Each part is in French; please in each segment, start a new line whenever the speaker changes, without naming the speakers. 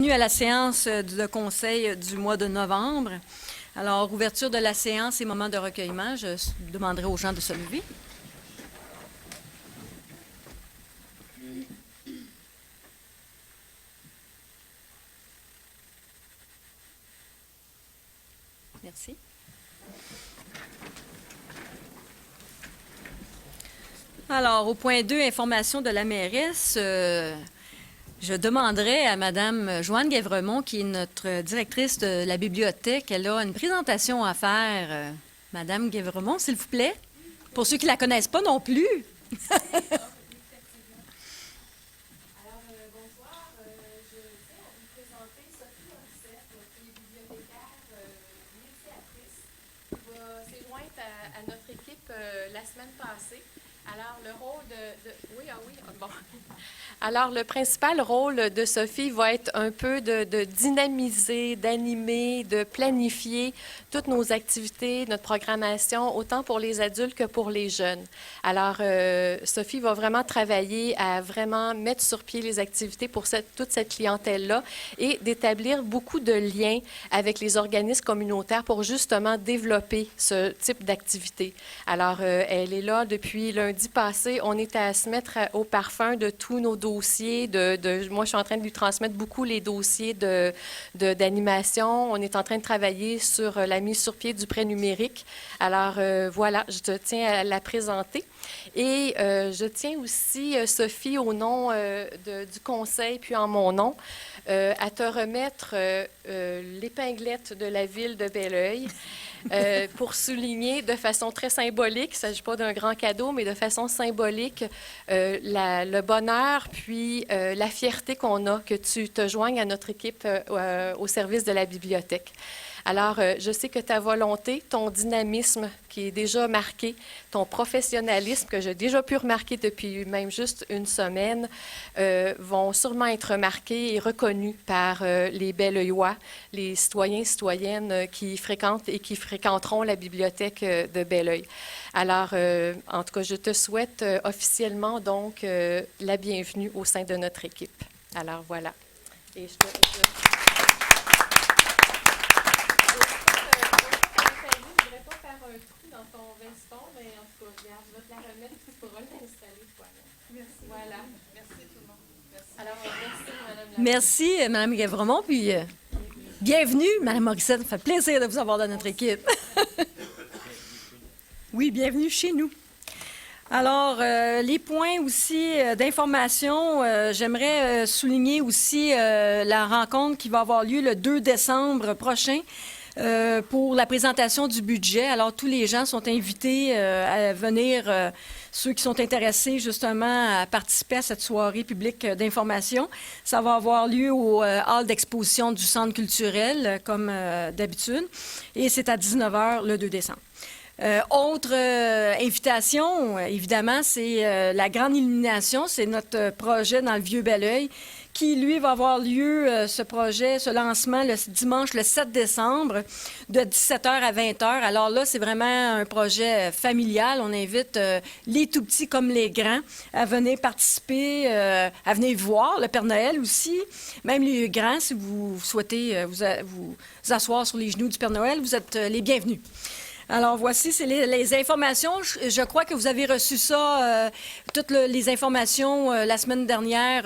bienvenue à la séance de conseil du mois de novembre. Alors, ouverture de la séance et moment de recueillement, je demanderai aux gens de se lever. Merci. Alors, au point 2, information de la mairesse, je demanderai à Mme Joanne Guévremont, qui est notre directrice de la bibliothèque, elle a une présentation à faire. Mme Guévremont, s'il vous plaît, pour ceux qui ne la connaissent pas non plus.
À notre équipe la semaine passée. Alors, le rôle bon. Alors, le principal rôle de Sophie va être un peu de dynamiser, d'animer, de planifier toutes nos activités, notre programmation, autant pour les adultes que pour les jeunes. Alors, Sophie va vraiment travailler à vraiment mettre sur pied les activités pour toute cette clientèle-là et d'établir beaucoup de liens avec les organismes communautaires pour justement développer ce type d'activité. Alors, elle est là depuis lundi passé. On est à se mettre au parfum de tous nos dossiers. Moi, je suis en train de lui transmettre beaucoup les dossiers d'animation. On est en train de travailler sur la mise sur pied du prêt numérique. Alors, voilà, je te tiens à la présenter. Et je tiens aussi, Sophie, au nom du conseil, puis en mon nom, à te remettre l'épinglette de la ville de Belleuil pour souligner de façon très symbolique, il ne s'agit pas d'un grand cadeau, mais de façon symbolique, le bonheur puis la fierté qu'on a que tu te joignes à notre équipe au service de la bibliothèque. Alors, je sais que ta volonté, ton dynamisme qui est déjà marqué, ton professionnalisme que j'ai déjà pu remarquer depuis même juste une semaine, vont sûrement être remarqués et reconnus par les Belleuillois, les citoyens et citoyennes qui fréquentent et qui fréquenteront la bibliothèque de Belleuil. Alors, en tout cas, je te souhaite officiellement donc la bienvenue au sein de notre équipe. Alors, voilà. Et Voilà. Merci tout le monde. Merci. Alors, merci, Mme la...
Merci, Mme Guévremont, puis bienvenue, Mme Morissette. Ça fait plaisir de vous avoir dans notre équipe. Oui, bienvenue chez nous. Alors, les points aussi d'information, j'aimerais souligner aussi la rencontre qui va avoir lieu le 2 décembre prochain pour la présentation du budget. Alors, tous les gens sont invités à venir, ceux qui sont intéressés justement à participer à cette soirée publique d'information. Ça va avoir lieu au hall d'exposition du Centre culturel, comme d'habitude, et c'est à 19h le 2 décembre. Autre invitation, évidemment, c'est la grande illumination. C'est notre projet dans le Vieux-Belleuil qui, lui, va avoir lieu, ce projet, ce lancement, le dimanche le 7 décembre, de 17h à 20h. Alors là, c'est vraiment un projet familial. On invite les tout-petits comme les grands à venir participer, à venir voir le Père Noël aussi. Même les grands, si vous souhaitez vous asseoir sur les genoux du Père Noël, vous êtes les bienvenus. Alors, voici, c'est les informations. Je crois que vous avez reçu ça, toutes les informations la semaine dernière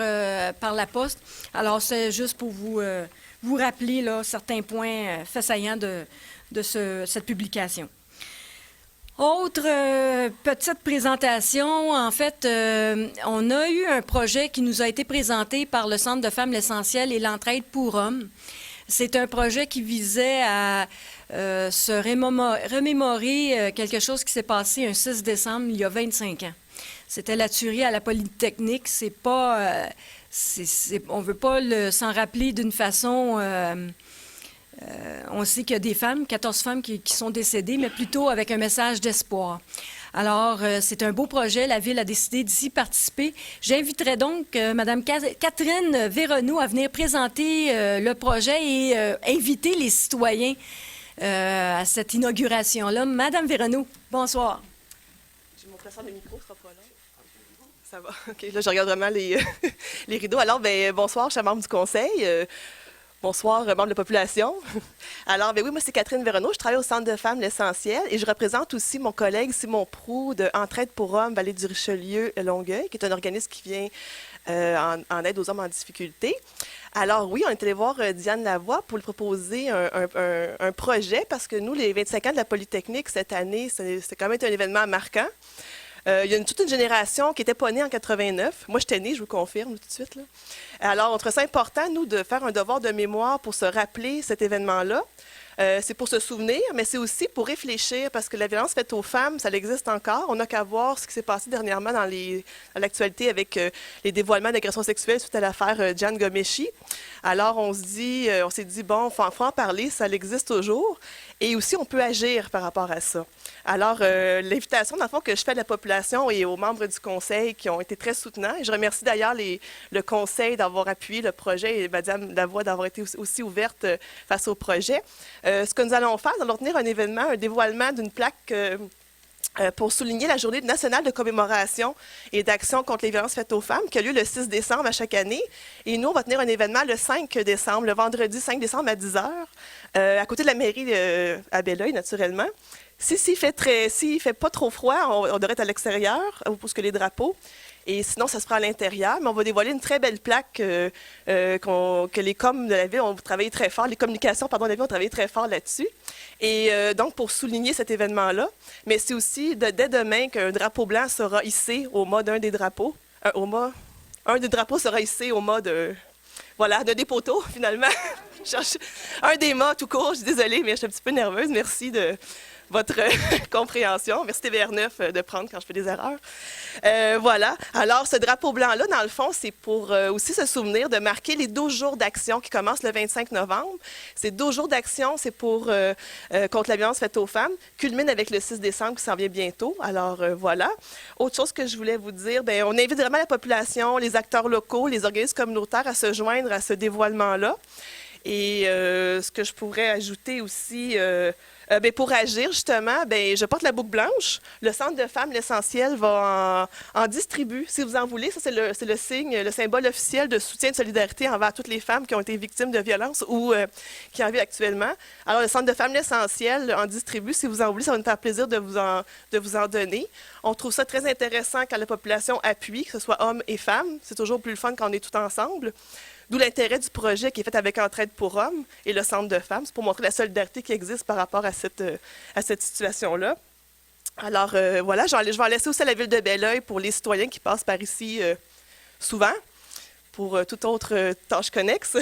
par la poste. Alors, c'est juste pour vous rappeler là, certains points faits saillants de cette publication. Autre petite présentation, en fait, on a eu un projet qui nous a été présenté par le Centre de femmes l'essentiel et l'entraide pour hommes. C'est un projet qui visait à se remémorer quelque chose qui s'est passé un 6 décembre il y a 25 ans. C'était la tuerie à la Polytechnique. C'est pas, on ne veut pas s'en rappeler d'une façon... on sait qu'il y a des femmes, 14 femmes qui sont décédées, mais plutôt avec un message d'espoir. Alors, c'est un beau projet. La Ville a décidé d'y participer. J'inviterai donc Mme Catherine Véronneau à venir présenter le projet et inviter les citoyens à cette inauguration-là. Madame Véronneau, bonsoir.
J'ai mon classeur de micro, ce sera pas long. Ça va. OK, là, je regarde vraiment les rideaux. Alors, bonsoir, chers membres du conseil. Bonsoir, membres de la population. Alors, ben oui, moi, c'est Catherine Véronneau. Je travaille au Centre de femmes L'Essentiel et je représente aussi mon collègue Simon Proulx de Entraide pour hommes, Vallée du Richelieu, Longueuil, qui est un organisme qui vient en aide aux hommes en difficulté. Alors oui, on est allé voir Diane Lavoie pour lui proposer un projet parce que nous, les 25 ans de la Polytechnique, cette année, c'est quand même un événement marquant. Il y a toute une génération qui n'était pas née en 89. Moi, j'étais née, je vous confirme tout de suite, là. Alors, on trouve ça important, nous, de faire un devoir de mémoire pour se rappeler cet événement-là. C'est pour se souvenir, mais c'est aussi pour réfléchir, parce que la violence faite aux femmes, ça existe encore. On n'a qu'à voir ce qui s'est passé dernièrement dans l'actualité avec les dévoilements d'agressions sexuelles suite à l'affaire Jian Ghomeshi. Alors, on s'est dit, bon, il faut en parler, ça existe toujours. Et aussi, on peut agir par rapport à ça. Alors, l'invitation, dans le fond, que je fais à la population et aux membres du conseil qui ont été très soutenants. Et je remercie d'ailleurs le conseil d'avoir appuyé le projet et Mme Lavoie d'avoir été aussi ouverte face au projet. Ce que nous allons faire, nous allons tenir un événement, un dévoilement d'une plaque pour souligner la journée nationale de commémoration et d'action contre les violences faites aux femmes qui a lieu le 6 décembre à chaque année. Et nous, on va tenir un événement le 5 décembre, le vendredi 5 décembre à 10h, à côté de la mairie à Belleuil, naturellement. S'il fait pas trop froid, on devrait être à l'extérieur, pour ce que les drapeaux. Et sinon, ça se fera à l'intérieur. Mais on va dévoiler une très belle plaque que les coms de la ville ont travaillé très fort, les communications, de la ville ont travaillé très fort là-dessus. Et donc, pour souligner cet événement-là, mais c'est aussi dès demain qu'un drapeau blanc sera hissé au mât d'un des drapeaux. Un des drapeaux sera hissé au mât de des poteaux, finalement. Un des mâts tout court, je suis désolée, mais je suis un petit peu nerveuse. Merci de votre compréhension. Merci TVR9 de prendre quand je fais des erreurs. Voilà. Alors, ce drapeau blanc-là, dans le fond, c'est pour aussi se souvenir de marquer les 12 jours d'action qui commencent le 25 novembre. Ces 12 jours d'action, c'est pour contre la violence faite aux femmes, culmine avec le 6 décembre qui s'en vient bientôt. Alors, voilà. Autre chose que je voulais vous dire, bien, on invite vraiment la population, les acteurs locaux, les organismes communautaires à se joindre à ce dévoilement-là. Et ce que je pourrais ajouter aussi, pour agir, justement, je porte la boucle blanche. Le Centre de femmes L'Essentiel va en distribuer, si vous en voulez. Ça, c'est le signe, le symbole officiel de soutien et de solidarité envers toutes les femmes qui ont été victimes de violences ou qui en vivent actuellement. Alors, le Centre de femmes L'Essentiel en distribue. Si vous en voulez, ça va nous faire plaisir de vous en donner. On trouve ça très intéressant quand la population appuie, que ce soit hommes et femmes. C'est toujours plus le fun quand on est tout ensemble. D'où l'intérêt du projet qui est fait avec Entraide pour hommes et le Centre de femmes. C'est pour montrer la solidarité qui existe par rapport à cette situation-là. Alors, voilà, je vais en laisser aussi à la ville de Belleuil pour les citoyens qui passent par ici souvent, pour toute autre tâche connexe.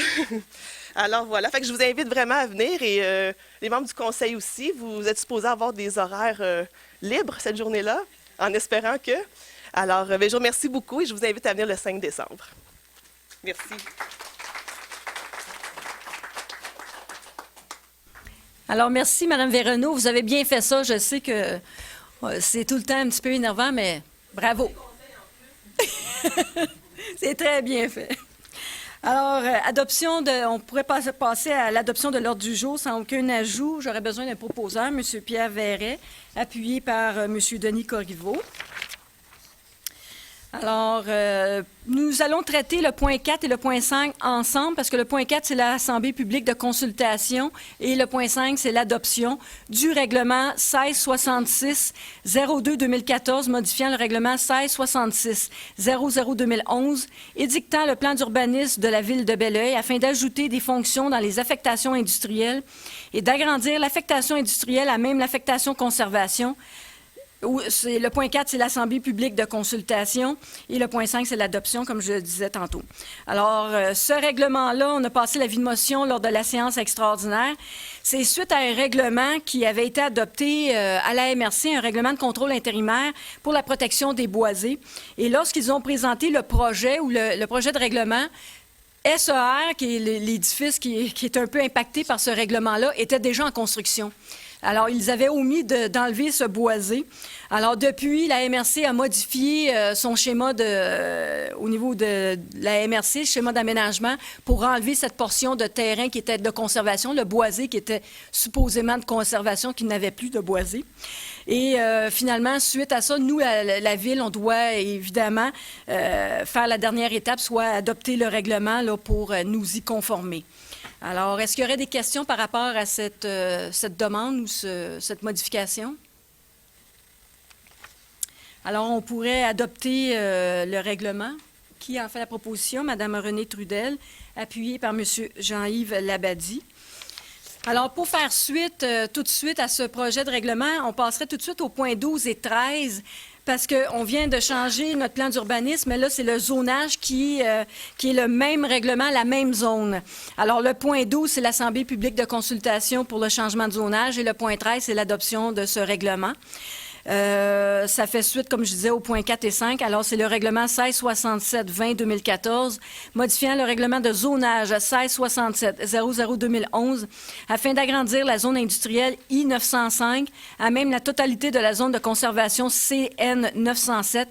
Alors, voilà, fait que je vous invite vraiment à venir et les membres du conseil aussi. Vous êtes supposés avoir des horaires libres cette journée-là, en espérant que. Alors, je vous remercie beaucoup et je vous invite à venir le 5 décembre. Merci.
Alors, merci, Mme Véronneau. Vous avez bien fait ça. Je sais que c'est tout le temps un petit peu énervant, mais bravo. C'est très bien fait. Alors, on pourrait passer à l'adoption de l'ordre du jour sans aucun ajout. J'aurais besoin d'un proposeur, M. Pierre Verret, appuyé par M. Denis Corriveau. Alors, nous allons traiter le point 4 et le point 5 ensemble parce que le point 4, c'est l'Assemblée publique de consultation et le point 5, c'est l'adoption du règlement 1666-02-2014 modifiant le règlement 1666-00-2011 édictant le plan d'urbanisme de la ville de Belleuil afin d'ajouter des fonctions dans les affectations industrielles et d'agrandir l'affectation industrielle à même l'affectation conservation. Le point 4, c'est l'Assemblée publique de consultation et le point 5, c'est l'adoption, comme je le disais tantôt. Alors, ce règlement-là, on a passé l'avis de motion lors de la séance extraordinaire. C'est suite à un règlement qui avait été adopté à la MRC, un règlement de contrôle intérimaire pour la protection des boisés. Et lorsqu'ils ont présenté le projet ou le projet de règlement, SER, qui est l'édifice qui est un peu impacté par ce règlement-là, était déjà en construction. Alors, ils avaient omis d'enlever ce boisé. Alors, depuis, la MRC a modifié son schéma au niveau de la MRC, schéma d'aménagement, pour enlever cette portion de terrain qui était de conservation, le boisé qui était supposément de conservation, qui n'avait plus de boisé. Et finalement, suite à ça, nous, la Ville, on doit évidemment faire la dernière étape, soit adopter le règlement là, pour nous y conformer. Alors, est-ce qu'il y aurait des questions par rapport à cette demande ou cette modification? Alors, on pourrait adopter le règlement. Qui en fait la proposition? Madame Renée Trudel, appuyée par Monsieur Jean-Yves Labadie. Alors, pour faire suite, tout de suite à ce projet de règlement, on passerait tout de suite aux points 12 et 13, parce qu'on vient de changer notre plan d'urbanisme, mais là, c'est le zonage qui est le même règlement, la même zone. Alors, le point 12, c'est l'Assemblée publique de consultation pour le changement de zonage, et le point 13, c'est l'adoption de ce règlement. Ça fait suite, comme je disais, aux points 4 et 5. Alors, c'est le règlement 1667-20-2014, modifiant le règlement de zonage 1667-00-2011, afin d'agrandir la zone industrielle I-905 à même la totalité de la zone de conservation CN-907.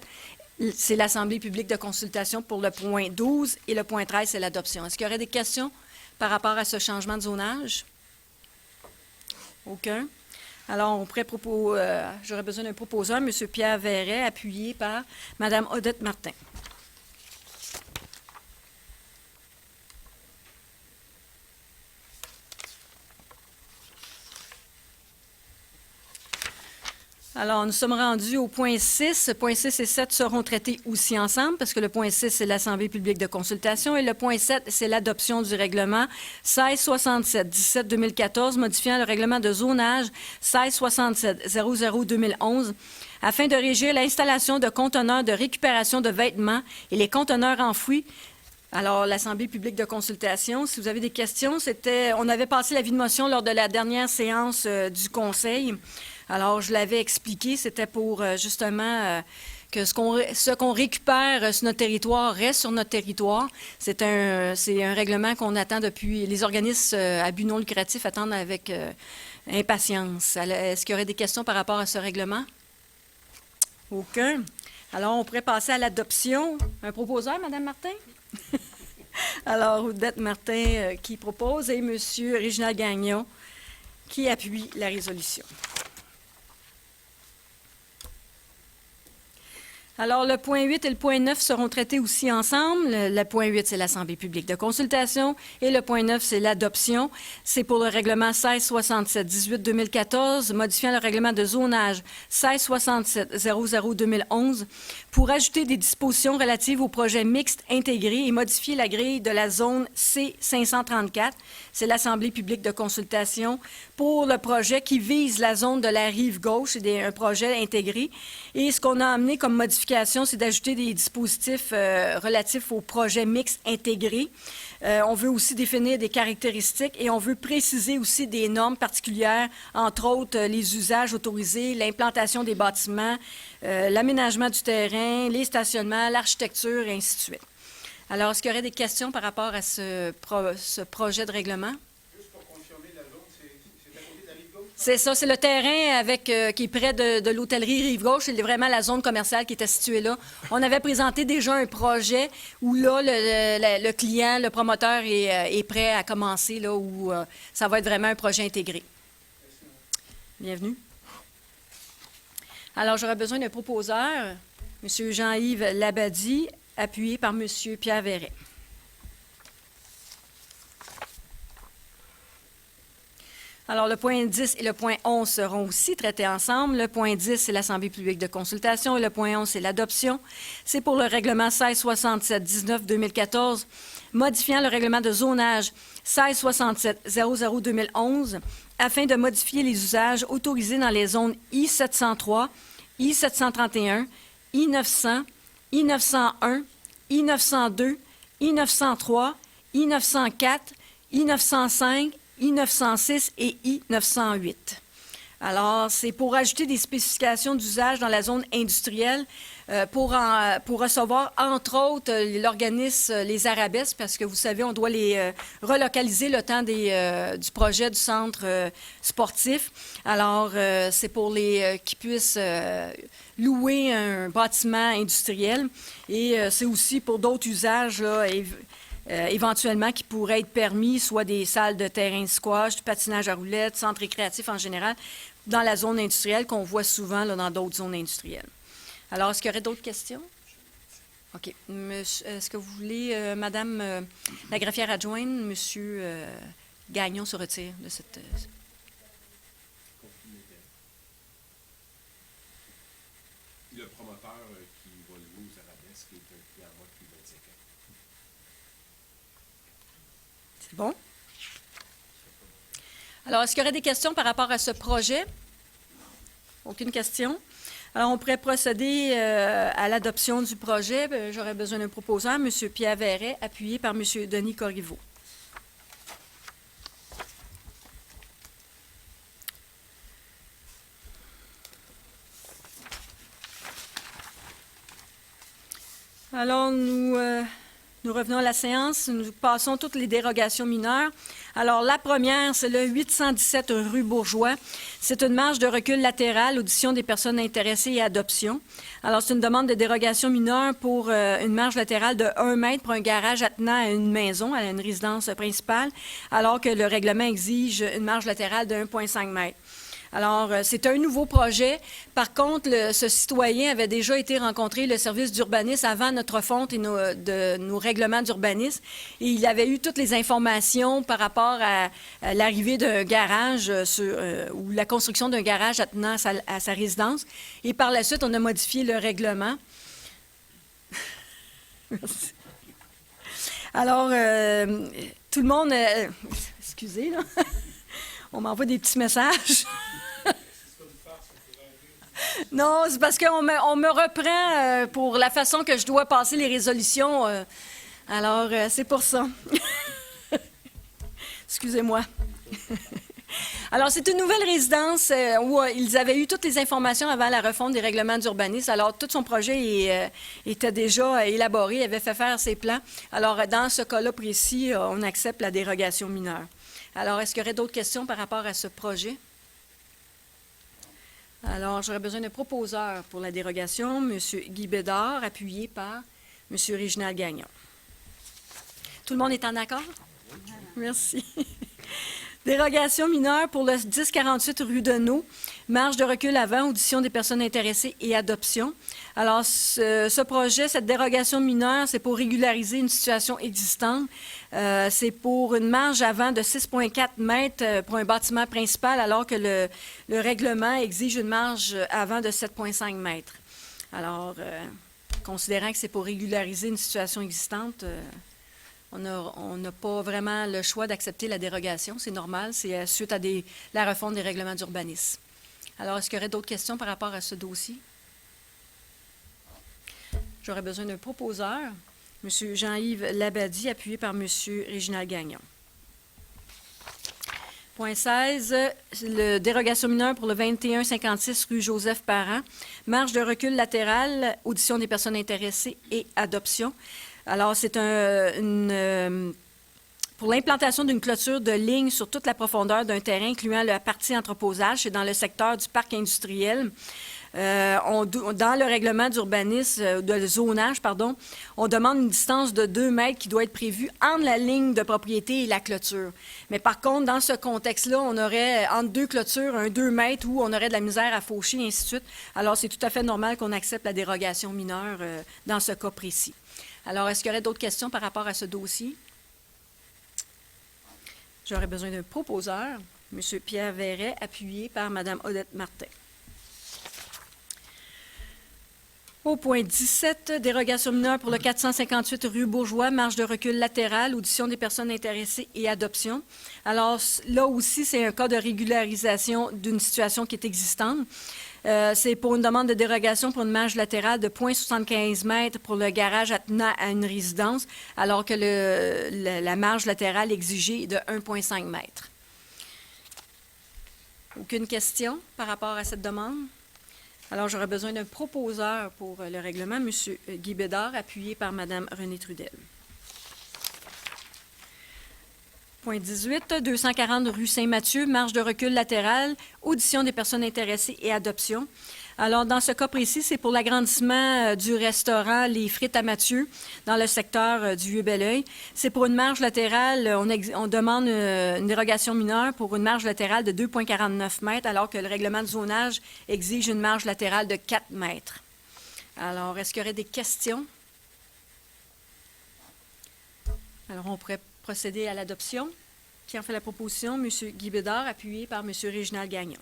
C'est l'Assemblée publique de consultation pour le point 12 et le point 13, c'est l'adoption. Est-ce qu'il y aurait des questions par rapport à ce changement de zonage? Aucun. Alors, j'aurais besoin d'un proposeur, M. Pierre Verret, appuyé par Mme Odette Martin. Alors, nous sommes rendus au point 6. Point 6 et 7 seront traités aussi ensemble parce que le point 6, c'est l'Assemblée publique de consultation et le point 7, c'est l'adoption du règlement 1667-17-2014, modifiant le règlement de zonage 1667-00-2011 afin de régir l'installation de conteneurs de récupération de vêtements et les conteneurs enfouis. Alors, l'Assemblée publique de consultation, si vous avez des questions, on avait passé l'avis de motion lors de la dernière séance du Conseil. Alors, je l'avais expliqué, c'était pour justement que ce qu'on récupère sur notre territoire reste sur notre territoire. C'est un règlement qu'on attend depuis, les organismes à but non lucratif attendent avec impatience. Est-ce qu'il y aurait des questions par rapport à ce règlement? Aucun. Alors, on pourrait passer à l'adoption. Un proposeur, Mme Martin? Alors, Odette Martin qui propose et M. Réginald Gagnon qui appuie la résolution. Alors, le point 8 et le point 9 seront traités aussi ensemble. Le point 8, c'est l'Assemblée publique de consultation et le point 9, c'est l'adoption. C'est pour le règlement 1667-18-2014, modifiant le règlement de zonage 1667-00-2011 pour ajouter des dispositions relatives au projet mixte intégré et modifier la grille de la zone C534. C'est l'Assemblée publique de consultation pour le projet qui vise la zone de la rive gauche. C'est un projet intégré. Et ce qu'on a amené comme modification, c'est d'ajouter des dispositifs relatifs au projet mixte intégré. On veut aussi définir des caractéristiques et on veut préciser aussi des normes particulières, entre autres les usages autorisés, l'implantation des bâtiments, l'aménagement du terrain, les stationnements, l'architecture, et ainsi de suite. Alors, est-ce qu'il y aurait des questions par rapport à ce projet de règlement?
Juste pour confirmer, la zone, c'est à côté de la rive gauche?
C'est ça, c'est le terrain qui est près de l'hôtellerie Rive-Gauche. C'est vraiment la zone commerciale qui était située là. On avait présenté déjà un projet où là, le client, le promoteur est prêt à commencer, là, où ça va être vraiment un projet intégré. Bienvenue. Alors, j'aurais besoin d'un proposeur, M. Jean-Yves Labadie, appuyé par M. Pierre Verret. Alors, le point 10 et le point 11 seront aussi traités ensemble. Le point 10, c'est l'Assemblée publique de consultation et le point 11, c'est l'adoption. C'est pour le règlement 1667-19-2014, modifiant le règlement de zonage 1667-00-2011 afin de modifier les usages autorisés dans les zones I-703, I-731, I-900, I-901, I-902, I-903, I-904, I-905, I-906 et I-908. Alors, c'est pour ajouter des spécifications d'usage dans la zone industrielle pour recevoir, entre autres, l'organisme Les Arabesques, parce que vous savez, on doit les relocaliser le temps du projet du centre sportif. Alors, c'est pour qu'ils puissent louer un bâtiment industriel et c'est aussi pour d'autres usages, là, éventuellement qui pourraient être permis, soit des salles de terrain de squash, du patinage à roulettes, centres récréatifs en général, dans la zone industrielle qu'on voit souvent là, dans d'autres zones industrielles. Alors, est-ce qu'il y aurait d'autres questions? OK. Est-ce que vous voulez, Madame la greffière adjointe, Monsieur Gagnon se retire de cette...
Le promoteur qui va louer aux arabesques est un client à moi depuis 25 ans.
C'est bon? Alors, est-ce qu'il y aurait des questions par rapport à ce projet? Aucune question. Alors, on pourrait procéder à l'adoption du projet. J'aurais besoin d'un proposant, M. Pierre Verret, appuyé par M. Denis Corriveau. Alors, nous revenons à la séance. Nous passons toutes les dérogations mineures. Alors, la première, c'est le 817 rue Bourgeois. C'est une marge de recul latérale, audition des personnes intéressées et adoption. Alors, c'est une demande de dérogation mineure pour une marge latérale de 1 mètre pour un garage attenant à une maison, à une résidence principale, alors que le règlement exige une marge latérale de 1,5 mètre. Alors, c'est un nouveau projet. Par contre, ce citoyen avait déjà été rencontrer le service d'urbanisme avant notre fonte et nos règlements d'urbanisme. Et il avait eu toutes les informations par rapport à l'arrivée d'un garage ou la construction d'un garage attenant à sa résidence. Et par la suite, on a modifié le règlement. Merci. Alors, tout le monde... excusez, là. On m'envoie des petits messages. Non, c'est parce qu'on me reprend pour la façon que je dois passer les résolutions. Alors, c'est pour ça. Excusez-moi. Alors, c'est une nouvelle résidence où ils avaient eu toutes les informations avant la refonte des règlements d'urbanisme. Alors, tout son projet était déjà élaboré, il avait fait faire ses plans. Alors, dans ce cas-là précis, on accepte la dérogation mineure. Alors, est-ce qu'il y aurait d'autres questions par rapport à ce projet? Alors, j'aurais besoin d'un proposeur pour la dérogation, M. Guy Bédard, appuyé par M. Réginald Gagnon. Tout le monde est en accord? Merci. Dérogation mineure pour le 1048 rue Deneau, marge de recul avant, audition des personnes intéressées et adoption. Alors, ce projet, cette dérogation mineure, c'est pour régulariser une situation existante. C'est pour une marge avant de 6,4 mètres pour un bâtiment principal, alors que le règlement exige une marge avant de 7,5 mètres. Alors, considérant que c'est pour régulariser une situation existante, on n'a pas vraiment le choix d'accepter la dérogation. C'est normal, c'est suite à la refonte des règlements d'urbanisme. Alors, est-ce qu'il y aurait d'autres questions par rapport à ce dossier? J'aurais besoin d'un proposeur, M. Jean-Yves Labadie, appuyé par M. Réginald Gagnon. Point 16, le dérogation mineure pour le 2156 rue Joseph Parent, marge de recul latérale, audition des personnes intéressées et adoption. Alors, c'est pour l'implantation d'une clôture de ligne sur toute la profondeur d'un terrain, incluant la partie entreposage, c'est dans le secteur du parc industriel. Dans le règlement d'urbanisme, de zonage, pardon, on demande une distance de 2 mètres qui doit être prévue entre la ligne de propriété et la clôture. Mais par contre, dans ce contexte-là, on aurait entre deux clôtures un 2 mètres où on aurait de la misère à faucher, et ainsi de suite. Alors, c'est tout à fait normal qu'on accepte la dérogation mineure dans ce cas précis. Alors, est-ce qu'il y aurait d'autres questions par rapport à ce dossier? J'aurais besoin d'un proposeur, M. Pierre Verret, appuyé par Mme Odette Martin. Au point 17, dérogation mineure pour le 458 rue Bourgeois, marge de recul latérale, audition des personnes intéressées et adoption. Alors, là aussi, c'est un cas de régularisation d'une situation qui est existante. C'est pour une demande de dérogation pour une marge latérale de 0,75 mètres pour le garage attenant à une résidence, alors que la marge latérale exigée est de 1,5 mètres. Aucune question par rapport à cette demande? Alors, j'aurais besoin d'un proposeur pour le règlement, M. Guy Bédard, appuyé par Mme Renée Trudel. Point 18, 240 rue Saint-Mathieu, marge de recul latérale, audition des personnes intéressées et adoption. Alors, dans ce cas précis, c'est pour l'agrandissement du restaurant Les Frites à Mathieu, dans le secteur du Vieux-Belleuil. C'est pour une marge latérale, on demande une dérogation mineure pour une marge latérale de 2,49 mètres, alors que le règlement de zonage exige une marge latérale de 4 mètres. Alors, est-ce qu'il y aurait des questions Alors, on pourrait procéder à l'adoption. Qui en fait la proposition? M. Guy Bédard, appuyé par M. Réginald Gagnon.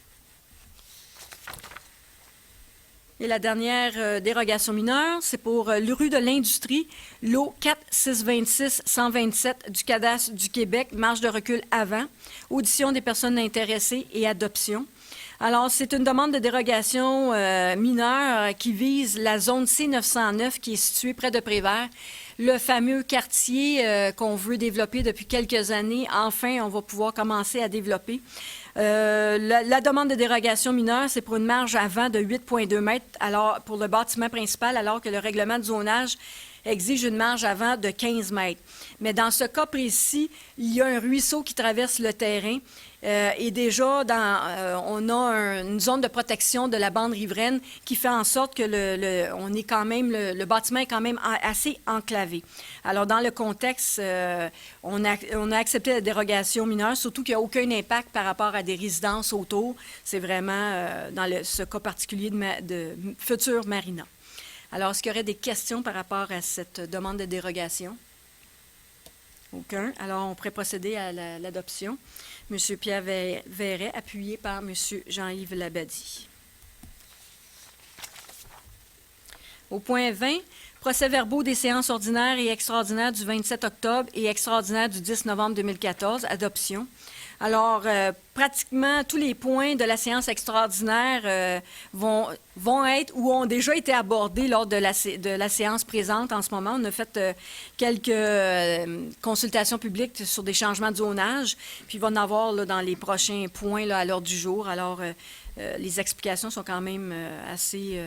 Et la dernière dérogation mineure, c'est pour rue de l'Industrie, lot 4626-127 du cadastre du Québec, marge de recul avant, audition des personnes intéressées et adoption. Alors, c'est une demande de dérogation mineure qui vise la zone C909 qui est située près de Prévert, le fameux quartier qu'on veut développer depuis quelques années. Enfin, on va pouvoir commencer à développer. La demande de dérogation mineure, c'est pour une marge avant de 8,2 mètres alors, pour le bâtiment principal, alors que le règlement de zonage exige une marge avant de 15 mètres. Mais dans ce cas précis, il y a un ruisseau qui traverse le terrain. Et déjà, on a une zone de protection de la bande riveraine qui fait en sorte que le bâtiment est quand même assez enclavé. Alors, dans le contexte, on a accepté la dérogation mineure, surtout qu'il n'y a aucun impact par rapport à des résidences autour. C'est vraiment dans ce cas particulier de futur marina. Alors, est-ce qu'il y aurait des questions par rapport à cette demande de dérogation? Aucun. Alors, on pourrait procéder à l'adoption. M. Pierre Verret, appuyé par M. Jean-Yves Labadie. Au point 20, procès-verbaux des séances ordinaires et extraordinaires du 27 octobre et extraordinaire du 10 novembre 2014, adoption. Alors, pratiquement tous les points de la séance extraordinaire vont être ou ont déjà été abordés lors de la séance présente en ce moment. On a fait quelques consultations publiques sur des changements de zonage, puis il va en avoir là, dans les prochains points là, à l'ordre du jour. Alors, les explications sont quand même assez...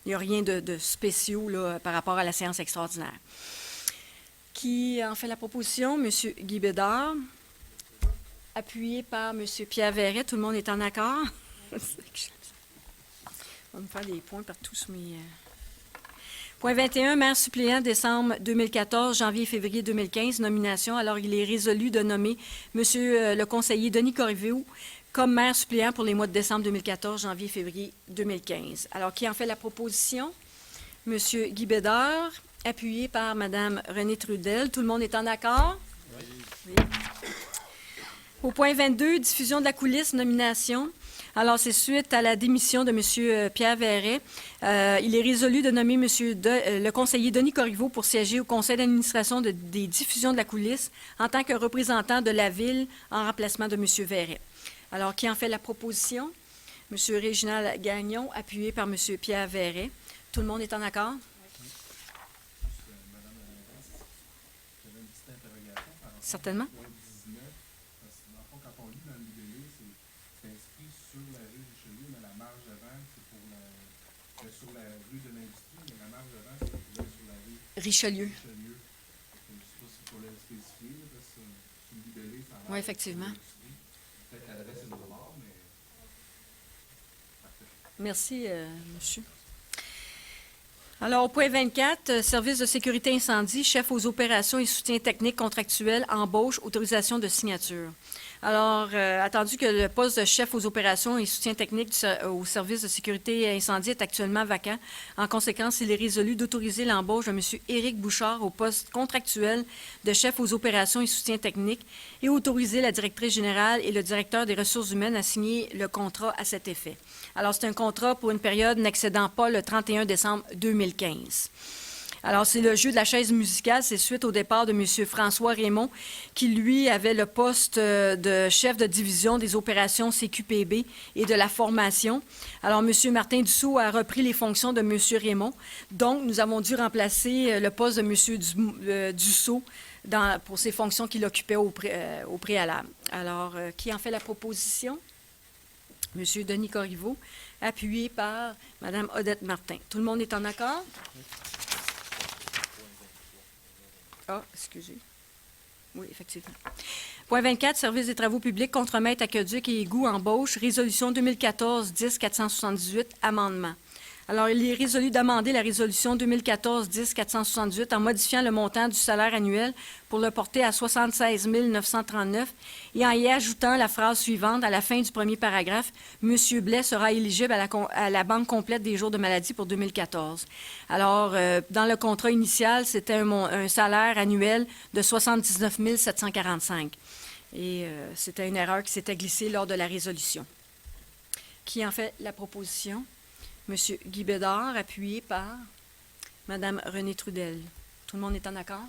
il n'y a rien de spéciaux là, par rapport à la séance extraordinaire. Qui en fait la proposition? M. Guy Bédard. Appuyé par M. Pierre Verret. Tout le monde est en accord? On va me faire des points partout sur mes... Point 21, maire suppléant, décembre 2014, janvier et février 2015, nomination. Alors, il est résolu de nommer M. le conseiller Denis Corriveau comme maire suppléant pour les mois de décembre 2014, janvier et février 2015. Alors, qui en fait la proposition? M. Guy Bédard, appuyé par Mme Renée Trudel. Tout le monde est en accord? Oui. Au point 22, diffusion de la coulisse, nomination. Alors, c'est suite à la démission de M. Pierre Verret. Il est résolu de nommer le conseiller Denis Corriveau pour siéger au conseil d'administration des diffusions de la coulisse en tant que représentant de la Ville en remplacement de M. Verret. Alors, qui en fait la proposition? M. Réginald Gagnon, appuyé par M. Pierre Verret. Tout le monde est en accord?
Madame la mairesse, j'avais une petite interrogation par rapport
Certainement.
au point 19. Parce que dans le fond, quand on lit dans le libellé, c'est inscrit sur la rue Richelieu, mais la marge avant, c'est pour sur la rue de l'Industrie, mais la marge avant, c'est sur la rue
Richelieu.
Richelieu. Je ne sais pas si pour le spécifier, là, parce que sur le libellé, ça a l'air
Oui, effectivement.
peut-être l'adresse est de bord, mais... Parfait.
Merci, monsieur. Alors, au point 24, service de sécurité incendie, chef aux opérations et soutien technique contractuel, embauche, autorisation de signature. Alors, attendu que le poste de chef aux opérations et soutien technique au service de sécurité incendie est actuellement vacant, en conséquence, il est résolu d'autoriser l'embauche de M. Éric Bouchard au poste contractuel de chef aux opérations et soutien technique et autoriser la directrice générale et le directeur des ressources humaines à signer le contrat à cet effet. Alors, c'est un contrat pour une période n'excédant pas le 31 décembre 2015. Alors, c'est le jeu de la chaise musicale. C'est suite au départ de M. François Raymond, qui, lui, avait le poste de chef de division des opérations CQPB et de la formation. Alors, M. Martin Dussault a repris les fonctions de M. Raymond. Donc, nous avons dû remplacer le poste de M. Dussault pour ses fonctions qu'il occupait au préalable. Alors, qui en fait la proposition? M. Denis Corriveau, appuyé par Mme Odette Martin. Tout le monde est en accord? Ah, excusez. Oui, effectivement. Point 24, service des travaux publics, contremaître, aqueduc et égouts, embauche, résolution 2014-10-478, amendement. Alors, il est résolu d'amender la résolution 2014-10-478 en modifiant le montant du salaire annuel pour le porter à 76 939 et en y ajoutant la phrase suivante à la fin du premier paragraphe. M. Blais sera éligible à la banque complète des jours de maladie pour 2014. Alors, dans le contrat initial, c'était un salaire annuel de 79 745. Et c'était une erreur qui s'était glissée lors de la résolution. Qui en fait la proposition? M. Guy Bédard, appuyé par Mme Renée Trudel. Tout le monde est en accord?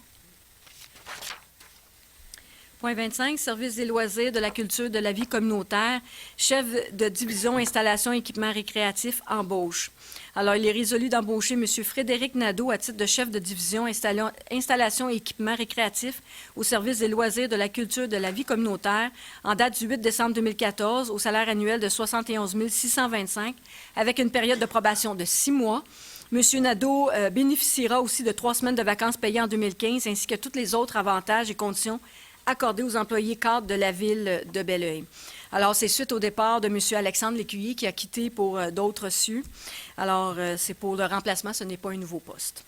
Point 25, service des loisirs, de la culture, de la vie communautaire, chef de division installation équipement récréatif, embauche. Alors, il est résolu d'embaucher M. Frédéric Nadeau à titre de chef de division installation et équipement récréatif au service des loisirs, de la culture, de la vie communautaire en date du 8 décembre 2014 au salaire annuel de 71 625 avec une période de probation de 6 mois. M. Nadeau bénéficiera aussi de 3 semaines de vacances payées en 2015 ainsi que tous les autres avantages et conditions accordés aux employés cadres de la ville de Belleuil. Alors, c'est suite au départ de M. Alexandre Lécuyer qui a quitté pour d'autres cieux. Alors, c'est pour le remplacement, ce n'est pas un nouveau poste.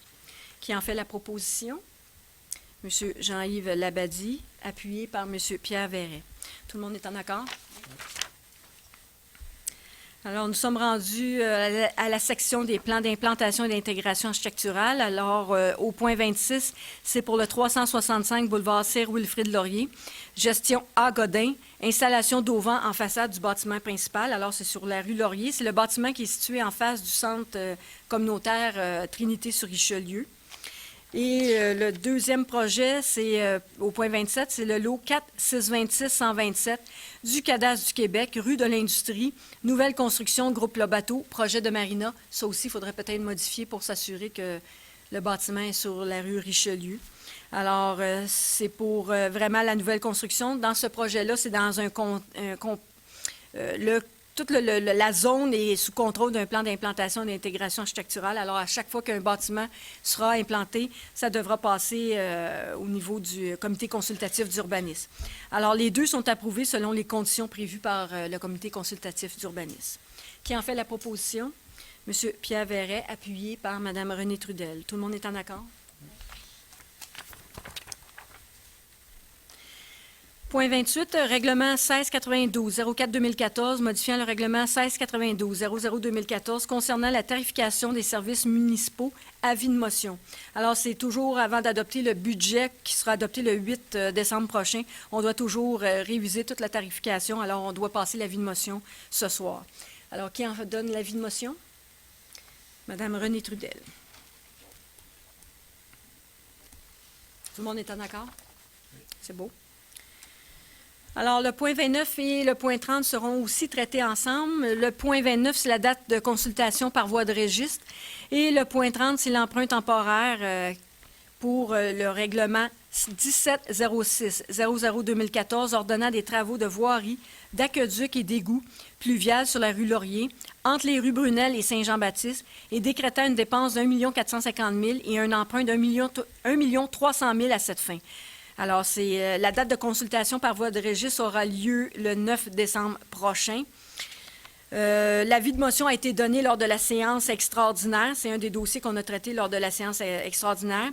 Qui en fait la proposition? M. Jean-Yves Labadie, appuyé par M. Pierre Verret. Tout le monde est en accord? Alors, nous sommes rendus à la section des plans d'implantation et d'intégration architecturale. Alors, au point 26, c'est pour le 365 boulevard Sir-Wilfrid-Laurier. Gestion A. Godin, installation d'auvent en façade du bâtiment principal. Alors, c'est sur la rue Laurier. C'est le bâtiment qui est situé en face du centre communautaire Trinité-sur-Richelieu. Et le deuxième projet, c'est au point 27, c'est le lot 4-626-127 du Cadastre du Québec, rue de l'Industrie, nouvelle construction, groupe Le Bateau, projet de marina. Ça aussi, il faudrait peut-être modifier pour s'assurer que le bâtiment est sur la rue Richelieu. Alors, c'est pour vraiment la nouvelle construction. Dans ce projet-là, c'est dans toute la zone est sous contrôle d'un plan d'implantation et d'intégration architecturale. Alors, à chaque fois qu'un bâtiment sera implanté, ça devra passer au niveau du comité consultatif d'urbanisme. Alors, les deux sont approuvés selon les conditions prévues par le comité consultatif d'urbanisme. Qui en fait la proposition? M. Pierre Verret, appuyé par Mme Renée Trudel. Tout le monde est en accord? Point 28, règlement 1692-04-2014, modifiant le règlement 1692-00-2014 concernant la tarification des services municipaux. Avis de motion. Alors, c'est toujours avant d'adopter le budget qui sera adopté le 8 décembre prochain. On doit toujours réviser toute la tarification. Alors, on doit passer l'avis de motion ce soir. Alors, qui en donne l'avis de motion? Madame Renée Trudel. Tout le monde est en accord? C'est beau. Alors, le point 29 et le point 30 seront aussi traités ensemble. Le point 29, c'est la date de consultation par voie de registre. Et le point 30, c'est l'emprunt temporaire pour le règlement 1706-00-2014, ordonnant des travaux de voirie, d'aqueduc et d'égouts pluvial sur la rue Laurier, entre les rues Brunel et Saint-Jean-Baptiste, et décrétant une dépense d'1 450 000 et un emprunt d'1 300 000 à cette fin. Alors, la date de consultation par voie de registre aura lieu le 9 décembre prochain. L'avis de motion a été donné lors de la séance extraordinaire. C'est un des dossiers qu'on a traité lors de la séance extraordinaire.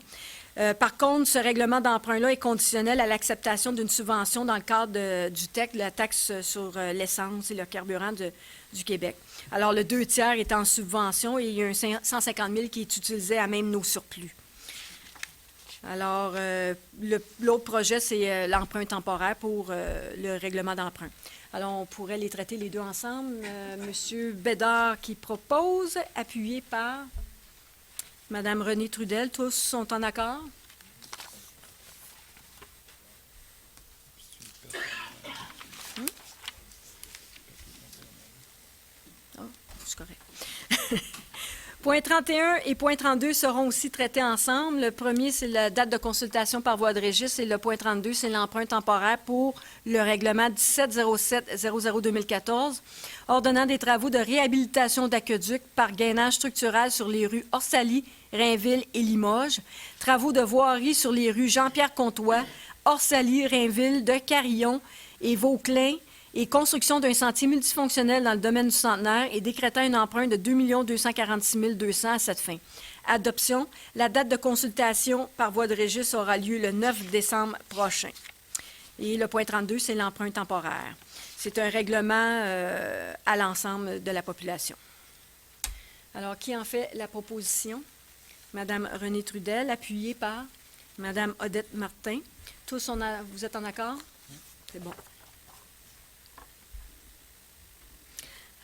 Par contre, ce règlement d'emprunt-là est conditionnel à l'acceptation d'une subvention dans le cadre du TEC, la taxe sur l'essence et le carburant du Québec. Alors, le 2/3 est en subvention et il y a un 150 000 qui est utilisé à même nos surplus. Alors, l'autre projet, c'est l'emprunt temporaire pour le règlement d'emprunt. Alors, on pourrait les traiter les deux ensemble. Monsieur Bédard qui propose, appuyé par Madame Renée Trudel. Tous sont en accord? Oh, c'est correct. Point 31 et point 32 seront aussi traités ensemble. Le premier, c'est la date de consultation par voie de registre et le point 32, c'est l'emprunt temporaire pour le règlement 1707-00-2014, ordonnant des travaux de réhabilitation d'aqueduc par gainage structural sur les rues Orsalie, Rainville et Limoges, travaux de voirie sur les rues Jean-Pierre Comtois, Orsalie, Rainville, de Carillon et Vauclin, et construction d'un sentier multifonctionnel dans le domaine du centenaire et décrétant un emprunt de 2 246 200 à cette fin. Adoption. La date de consultation par voie de registre aura lieu le 9 décembre prochain. Et le point 32, c'est l'emprunt temporaire. C'est un règlement à l'ensemble de la population. Alors, qui en fait la proposition? Madame Renée Trudel, appuyée par Madame Odette Martin. Tous, vous êtes en accord? C'est bon.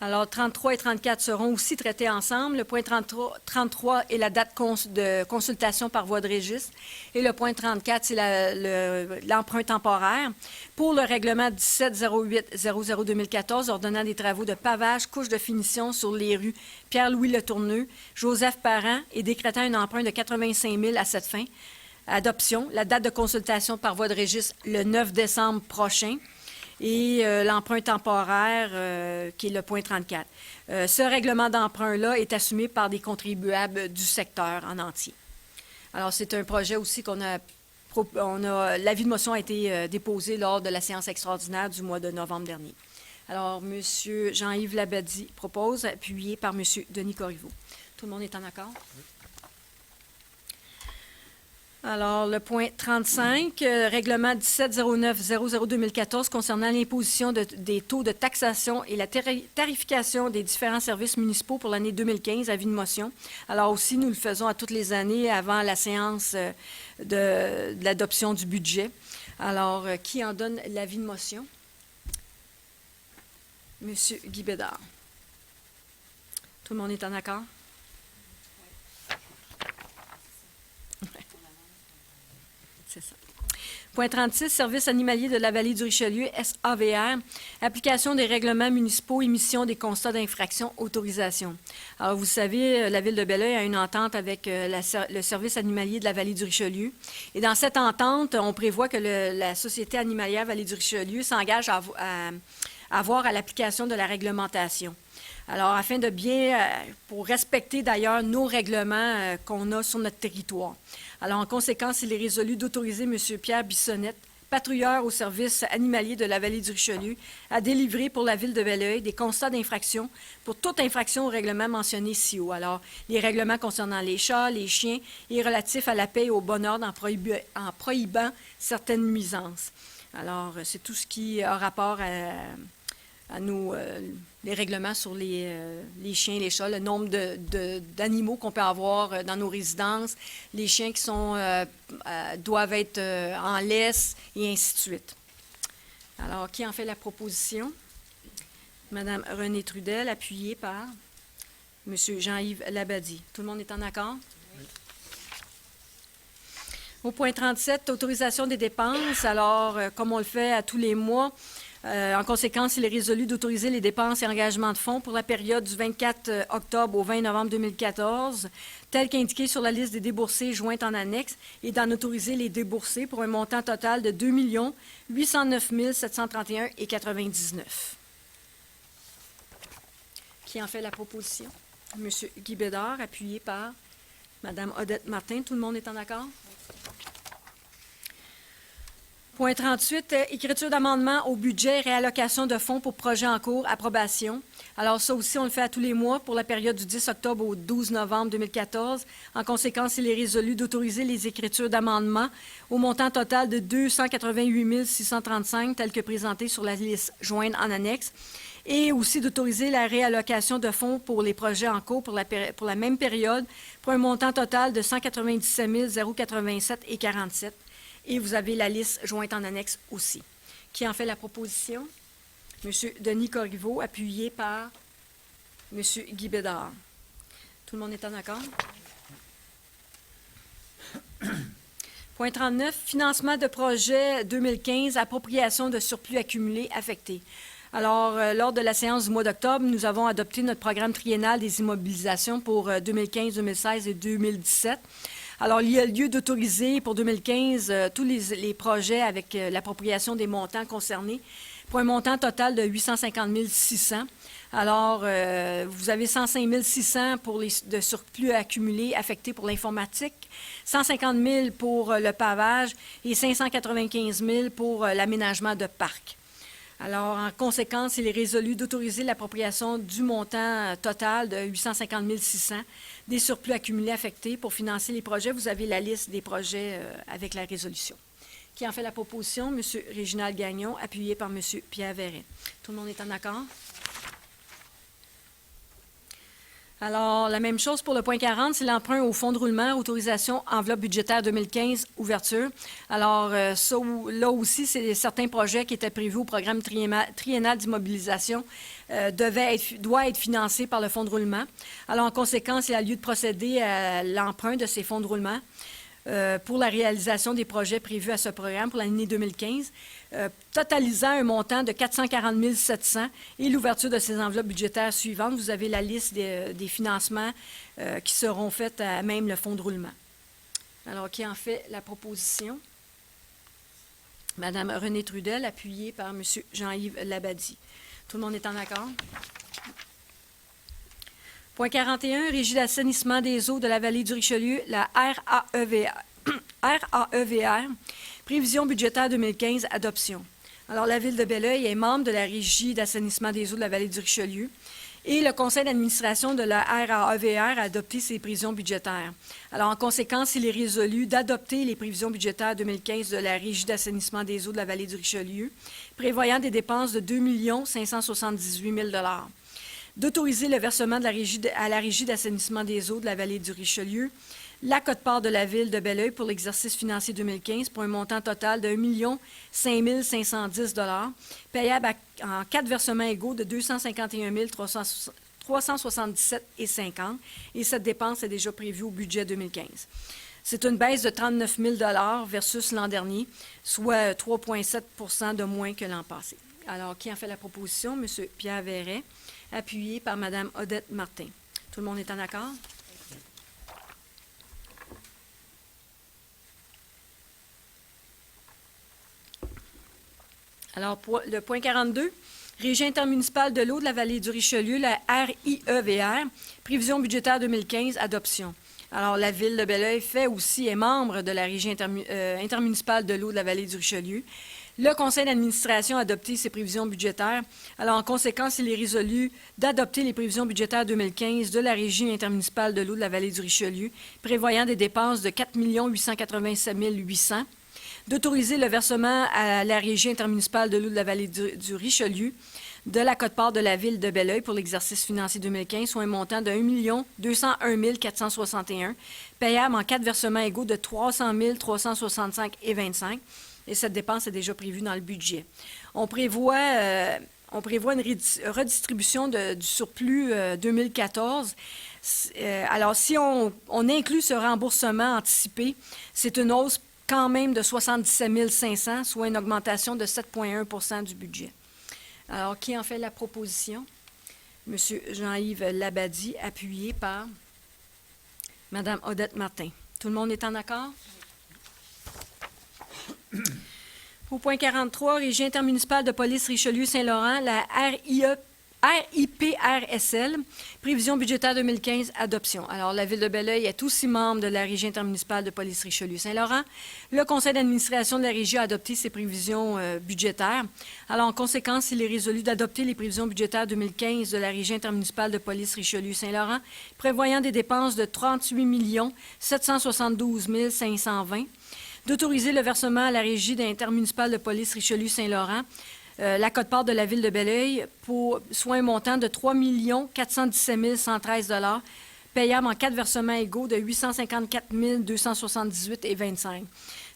Alors, 33 et 34 seront aussi traités ensemble. Le point 33 est la date de consultation par voie de registre. Et le point 34, c'est l'emprunt temporaire pour le règlement 1708-00-2014 ordonnant des travaux de pavage, couche de finition sur les rues Pierre-Louis Letourneux, Joseph Parent et décrétant un emprunt de 85 000 à cette fin. Adoption. La date de consultation par voie de registre le 9 décembre prochain. Et l'emprunt temporaire, qui est le point 34. Ce règlement d'emprunt-là est assumé par des contribuables du secteur en entier. Alors, c'est un projet aussi l'avis de motion a été déposé lors de la séance extraordinaire du mois de novembre dernier. Alors, M. Jean-Yves Labadie propose, appuyé par M. Denis Corriveau. Tout le monde est en accord? Oui. Alors, le point 35, règlement 1709-00-2014 concernant l'imposition des taux de taxation et la tarification des différents services municipaux pour l'année 2015, avis de motion. Alors aussi, nous le faisons à toutes les années avant la séance de l'adoption du budget. Alors, qui en donne l'avis de motion? Monsieur Guy Bédard. Tout le monde est en accord? C'est ça. Point 36, Service animalier de la vallée du Richelieu, SAVR, application des règlements municipaux, émission des constats d'infraction, autorisation. Alors, vous savez, la Ville de Belleuil a une entente avec le Service animalier de la vallée du Richelieu. Et dans cette entente, on prévoit que la Société animalière Vallée du Richelieu s'engage à avoir à l'application de la réglementation. Alors, afin de pour respecter d'ailleurs nos règlements qu'on a sur notre territoire. Alors, en conséquence, il est résolu d'autoriser M. Pierre Bissonnette, patrouilleur au service animalier de la vallée du Richelieu, à délivrer pour la Ville de Belleuil des constats d'infraction pour toute infraction au règlement mentionné ci haut. Alors, les règlements concernant les chats, les chiens et relatifs à la paix et au bon ordre en prohibant certaines nuisances. Alors, c'est tout ce qui a rapport à les règlements sur les chiens, les chats, le nombre d'animaux qu'on peut avoir dans nos résidences, les chiens qui doivent être en laisse et ainsi de suite. Alors, qui en fait la proposition? Madame Renée Trudel, appuyée par Monsieur Jean-Yves Labadie. Tout le monde est en accord? Oui. Au point 37, autorisation des dépenses. Alors, comme on le fait à tous les mois, en conséquence, il est résolu d'autoriser les dépenses et engagements de fonds pour la période du 24 octobre au 20 novembre 2014, tel qu'indiqué sur la liste des déboursés jointe en annexe, et d'en autoriser les déboursés pour un montant total de 2 809 731,99 $. Qui en fait la proposition? M. Guy Bédard, appuyé par Mme Odette Martin. Tout le monde est en accord? Point 38, écriture d'amendement au budget, réallocation de fonds pour projets en cours, approbation. Alors ça aussi, on le fait à tous les mois pour la période du 10 octobre au 12 novembre 2014. En conséquence, il est résolu d'autoriser les écritures d'amendement au montant total de 288 635, tel que présenté sur la liste jointe en annexe, et aussi d'autoriser la réallocation de fonds pour les projets en cours pour la même période pour un montant total de 197 087,47 $. Et vous avez la liste jointe en annexe aussi. Qui en fait la proposition? M. Denis Corriveau, appuyé par M. Guy Bédard. Tout le monde est en accord? Point 39, financement de projet 2015, appropriation de surplus accumulés affectés. Alors, lors de la séance du mois d'octobre, nous avons adopté notre programme triennal des immobilisations pour 2015, 2016 et 2017. Alors, il y a lieu d'autoriser pour 2015 tous les projets avec l'appropriation des montants concernés pour un montant total de 850 600. Alors, vous avez 105 600 de surplus accumulés affectés pour l'informatique, 150 000 pour le pavage et 595 000 pour l'aménagement de parcs. Alors, en conséquence, il est résolu d'autoriser l'appropriation du montant total de 850 600 des surplus accumulés affectés pour financer les projets. Vous avez la liste des projets avec la résolution. Qui en fait la proposition? M. Réginald Gagnon, appuyé par M. Pierre Verret. Tout le monde est en accord? Alors, la même chose pour le point 40, c'est l'emprunt au fonds de roulement, autorisation, enveloppe budgétaire 2015, ouverture. Alors, là aussi, c'est certains projets qui étaient prévus au programme triennal d'immobilisation doit être financé par le fonds de roulement. Alors, en conséquence, il y a lieu de procéder à l'emprunt de ces fonds de roulement pour la réalisation des projets prévus à ce programme pour l'année 2015, totalisant un montant de 440 700 et l'ouverture de ces enveloppes budgétaires suivantes. Vous avez la liste des financements qui seront faits à même le fonds de roulement. Alors, qui en fait la proposition? Madame Renée Trudel, appuyée par M. Jean-Yves Labadie. Tout le monde est en accord? Point 41, Régie d'assainissement des eaux de la vallée du Richelieu, la RAEVR, prévision budgétaire 2015, adoption. Alors, la Ville de Belleuil est membre de la Régie d'assainissement des eaux de la vallée du Richelieu et le conseil d'administration de la RAEVR a adopté ses prévisions budgétaires. Alors, en conséquence, il est résolu d'adopter les prévisions budgétaires 2015 de la Régie d'assainissement des eaux de la vallée du Richelieu, prévoyant des dépenses de 2 578 000 $. D'autoriser le versement à la Régie d'assainissement des eaux de la vallée du Richelieu, la quote-part de la Ville de Belleuil pour l'exercice financier 2015 pour un montant total de 1 5 510 $, payable en 4 versements égaux de 251 377,50 $, et cette dépense est déjà prévue au budget 2015. C'est une baisse de 39 000 $ versus l'an dernier, soit 3,7 % de moins que l'an passé. Alors, qui en fait la proposition? M. Pierre Verret, appuyé par Mme Odette Martin. Tout le monde est en accord? Alors, pour le point 42, Régie intermunicipale de l'eau de la vallée du Richelieu, la RIEVR, prévision budgétaire 2015, adoption. Alors, la Ville de Belleuil est membre de la Régie intermunicipale de l'eau de la vallée du Richelieu. Le conseil d'administration a adopté ses prévisions budgétaires. Alors, en conséquence, il est résolu d'adopter les prévisions budgétaires 2015 de la Régie intermunicipale de l'eau de la vallée du Richelieu, prévoyant des dépenses de 4 887 800, d'autoriser le versement à la Régie intermunicipale de l'eau de la vallée du Richelieu de la quote-part de la Ville de Belleuil pour l'exercice financier 2015, soit un montant de 1 201 461, payable en 4 versements égaux de 300 365,25 $. Et cette dépense est déjà prévue dans le budget. On prévoit une redistribution du surplus 2014. Alors, si on inclut ce remboursement anticipé, c'est une hausse quand même de 77 500, soit une augmentation de 7,1 % du budget. Alors, qui en fait la proposition? M. Jean-Yves Labadie, appuyé par Mme Odette Martin. Tout le monde est en accord? Au point 43, Régie intermunicipale de police Richelieu-Saint-Laurent, la RIPRSL, prévision budgétaire 2015, adoption. Alors, la Ville de Belleuil est aussi membre de la Régie intermunicipale de police Richelieu-Saint-Laurent. Le conseil d'administration de la Régie a adopté ses prévisions budgétaires. Alors, en conséquence, il est résolu d'adopter les prévisions budgétaires 2015 de la Régie intermunicipale de police Richelieu-Saint-Laurent, prévoyant des dépenses de 38 772 520, d'autoriser le versement à la Régie intermunicipale de police Richelieu-Saint-Laurent, la quote-part de la Ville de Belleuil, soit un montant de 3 417 113 $, payable en 4 versements égaux de 854 278,25 $.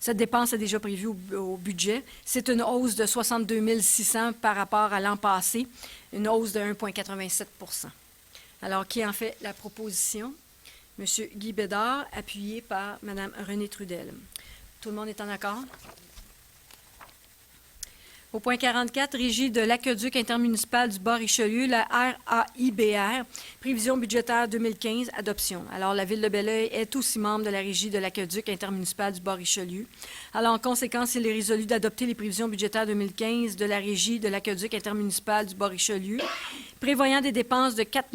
Cette dépense est déjà prévue au budget. C'est une hausse de 62 600 par rapport à l'an passé, une hausse de 1,87 %. Alors, qui en fait la proposition? M. Guy Bédard, appuyé par Mme Renée Trudel. Tout le monde est en accord? Au point 44, Régie de l'aqueduc intermunicipal du Bas-Richelieu, la RAIBR, prévision budgétaire 2015, adoption. Alors, la Ville de Belleuil est aussi membre de la Régie de l'aqueduc intermunicipal du Bas-Richelieu. Alors, en conséquence, il est résolu d'adopter les prévisions budgétaires 2015 de la Régie de l'aqueduc intermunicipal du Bas-Richelieu, prévoyant des dépenses de 4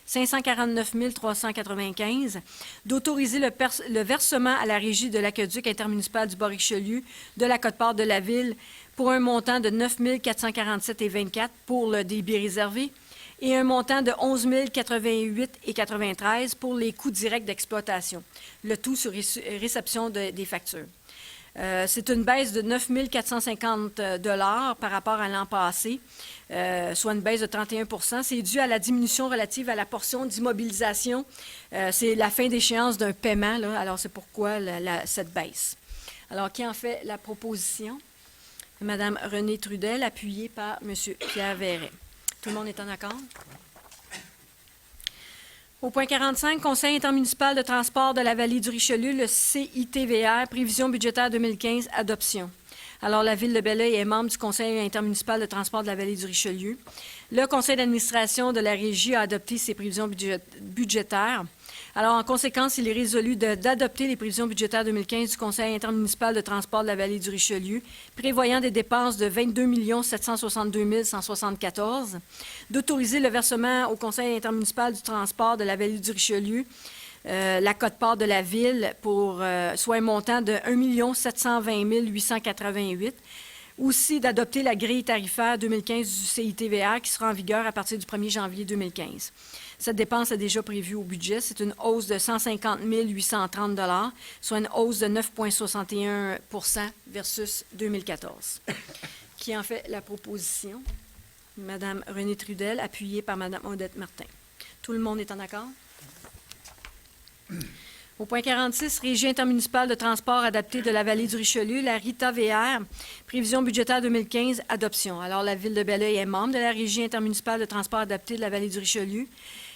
549 395, d'autoriser le versement à la Régie de l'aqueduc intermunicipal du Bas-Richelieu de la quote-part de la Ville pour un montant de 9 447,24 pour le débit réservé et un montant de 11 088,93 pour les coûts directs d'exploitation, le tout sur réception des factures. C'est une baisse de 9 450 $ par rapport à l'an passé, soit une baisse de 31 %. C'est dû à la diminution relative à la portion d'immobilisation. C'est la fin d'échéance d'un paiement, là, alors c'est pourquoi cette baisse. Alors, qui en fait la proposition? Madame Renée Trudel, appuyée par M. Pierre Verret. Tout le monde est en accord? Au point 45, Conseil intermunicipal de transport de la vallée du Richelieu, le CITVR, prévision budgétaire 2015, adoption. Alors, la Ville de Belleuil est membre du Conseil intermunicipal de transport de la vallée du Richelieu. Le Conseil d'administration de la Régie a adopté ses prévisions budgétaires. Alors, en conséquence, il est résolu d'adopter les prévisions budgétaires 2015 du Conseil intermunicipal de transport de la vallée du Richelieu, prévoyant des dépenses de 22 762 174, d'autoriser le versement au Conseil intermunicipal du transport de la vallée du Richelieu, la quote-part de la Ville, pour soit un montant de 1 720 888, aussi d'adopter la grille tarifaire 2015 du CITVR qui sera en vigueur à partir du 1er janvier 2015. Cette dépense est déjà prévue au budget. C'est une hausse de 150 830 $, soit une hausse de 9,61 % versus 2014. Qui en fait la proposition? Madame Renée Trudel, appuyée par Madame Odette Martin. Tout le monde est en accord? Au point 46, Régie intermunicipale de transport adapté de la vallée du Richelieu, la RITA-VR, prévision budgétaire 2015, adoption. Alors, la Ville de Belleuil est membre de la Régie intermunicipale de transport adapté de la vallée du Richelieu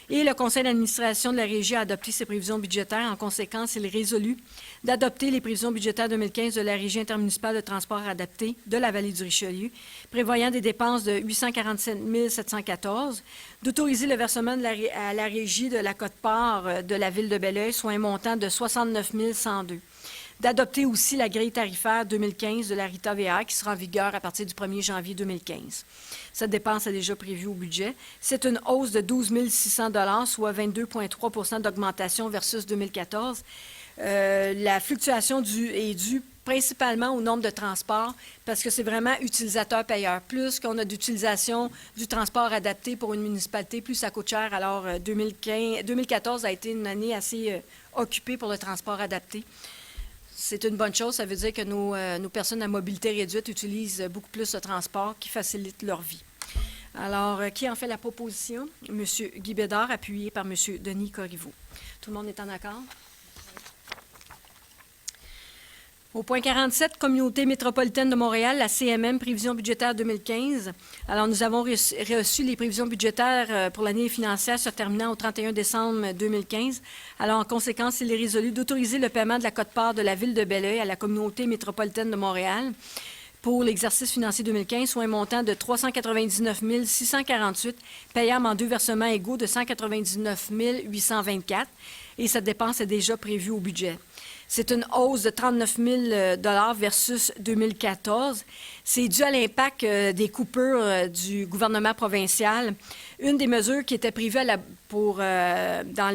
et le Conseil d'administration de la Régie a adopté ses prévisions budgétaires. En conséquence, il est résolu d'adopter les prévisions budgétaires 2015 de la Régie intermunicipale de transport adapté de la vallée du Richelieu, prévoyant des dépenses de 847 714, d'autoriser le versement à la Régie de la quote-part de la Ville de Belleuil, soit un montant de 69 102. D'adopter aussi la grille tarifaire 2015 de la RITA-VR qui sera en vigueur à partir du 1er janvier 2015. Cette dépense est déjà prévue au budget. C'est une hausse de 12 600 $, soit 22,3 % d'augmentation versus 2014. La fluctuation est due principalement au nombre de transports parce que c'est vraiment utilisateur-payeur. Plus qu'on a d'utilisation du transport adapté pour une municipalité, plus ça coûte cher. Alors, 2014 a été une année assez occupée pour le transport adapté. C'est une bonne chose. Ça veut dire que nos personnes à mobilité réduite utilisent beaucoup plus de transport qui facilite leur vie. Alors, qui en fait la proposition? M. Guy Bédard, appuyé par M. Denis Corriveau. Tout le monde est en accord? Au point 47, Communauté métropolitaine de Montréal, la CMM, prévision budgétaire 2015. Alors, nous avons reçu les prévisions budgétaires pour l'année financière se terminant au 31 décembre 2015. Alors, en conséquence, il est résolu d'autoriser le paiement de la quote-part de la Ville de Belleuil à la Communauté métropolitaine de Montréal pour l'exercice financier 2015, soit un montant de 399 648, payable en deux versements égaux de 199 824, et cette dépense est déjà prévue au budget. C'est une hausse de 39 000 $ versus 2014. C'est dû à l'impact des coupures du gouvernement provincial. Une des mesures qui était prévue dans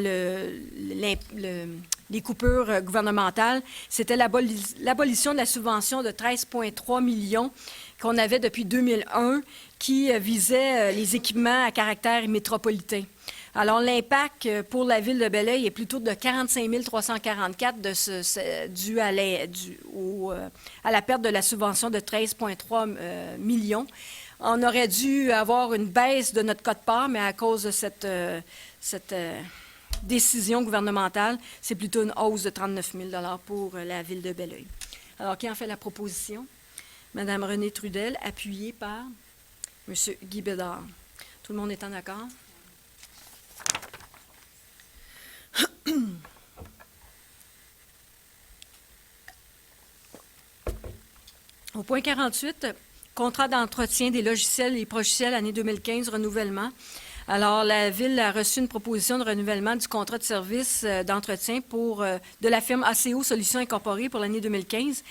les coupures gouvernementales, c'était l'abolition de la subvention de 13,3 millions qu'on avait depuis 2001 qui visait les équipements à caractère métropolitain. Alors, l'impact pour la Ville de Belleuil est plutôt de 45 344 dû à la perte de la subvention de 13,3 millions. On aurait dû avoir une baisse de notre quote-part, mais à cause de cette décision gouvernementale, c'est plutôt une hausse de 39 000 $ pour la Ville de Belleuil. Alors, qui en fait la proposition? Madame Renée Trudel, appuyée par M. Guy Bédard. Tout le monde est en accord? Au point 48, contrat d'entretien des logiciels et progiciels année 2015, renouvellement. Alors, la Ville a reçu une proposition de renouvellement du contrat de service d'entretien de la firme ACO Solutions Incorporées pour l'année 2015.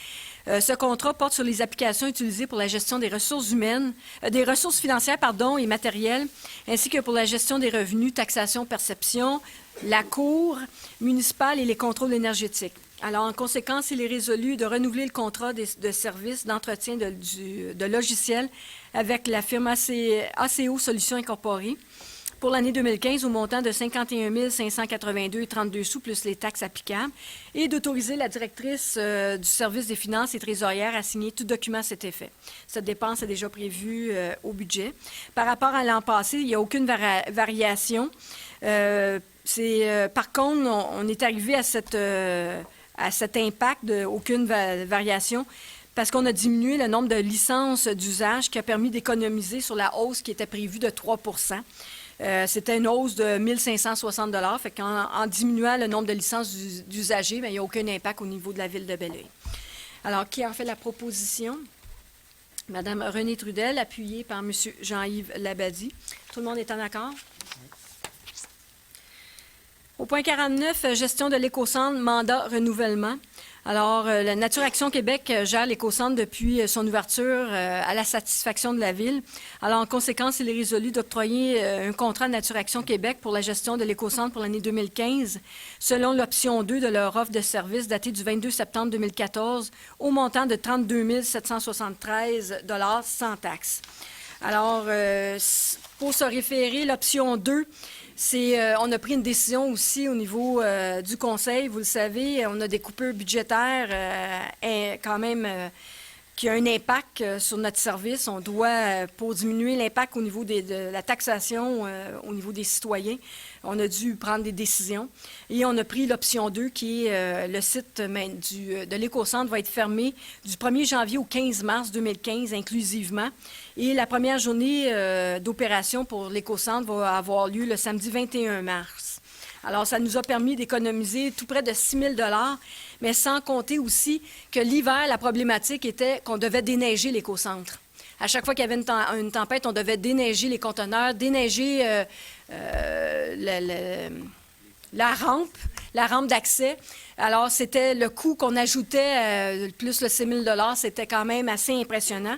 Ce contrat porte sur les applications utilisées pour la gestion des ressources humaines, des ressources financières, et matérielles, ainsi que pour la gestion des revenus, taxation, perception, la Cour municipale et les contrôles énergétiques. Alors, en conséquence, il est résolu de renouveler le contrat de service d'entretien de logiciels avec la firme ACO Solutions Incorporée pour l'année 2015 au montant de 51 582,32 sous plus les taxes applicables et d'autoriser la directrice du service des finances et trésorières à signer tout document à cet effet. Cette dépense est déjà prévue au budget. Par rapport à l'an passé, il n'y a aucune variation. Par contre, on est arrivé à cet impact d'aucune variation parce qu'on a diminué le nombre de licences d'usage qui a permis d'économiser sur la hausse qui était prévue de 3 C'était une hausse de 1 560 $. Fait qu'en diminuant le nombre de licences d'usagers, il n'y a aucun impact au niveau de la ville de Belleuil. Alors, qui en fait la proposition? Madame Renée Trudel, appuyée par M. Jean-Yves Labadie. Tout le monde est en accord? Au point 49, gestion de l'écocentre, mandat, renouvellement. Alors, la Nature Action Québec gère l'écocentre depuis son ouverture à la satisfaction de la Ville. Alors, en conséquence, il est résolu d'octroyer un contrat de Nature Action Québec pour la gestion de l'écocentre pour l'année 2015, selon l'option 2 de leur offre de service datée du 22 septembre 2014, au montant de 32 773 $ sans taxe. Alors, pour se référer, l'option 2, on a pris une décision aussi au niveau du Conseil. Vous le savez, on a des coupures budgétaires quand même qui ont un impact sur notre service. On doit, pour diminuer l'impact au niveau de la taxation au niveau des citoyens, on a dû prendre des décisions. Et on a pris l'option 2 qui est le site de l'écocentre va être fermé du 1er janvier au 15 mars 2015 inclusivement. Et la première journée d'opération pour l'écocentre va avoir lieu le samedi 21 mars. Alors, ça nous a permis d'économiser tout près de 6 000 $, mais sans compter aussi que l'hiver, la problématique était qu'on devait déneiger l'écocentre. À chaque fois qu'il y avait une tempête, on devait déneiger les conteneurs, déneiger la rampe d'accès. Alors, c'était le coût qu'on ajoutait, plus le 6 000 $, c'était quand même assez impressionnant.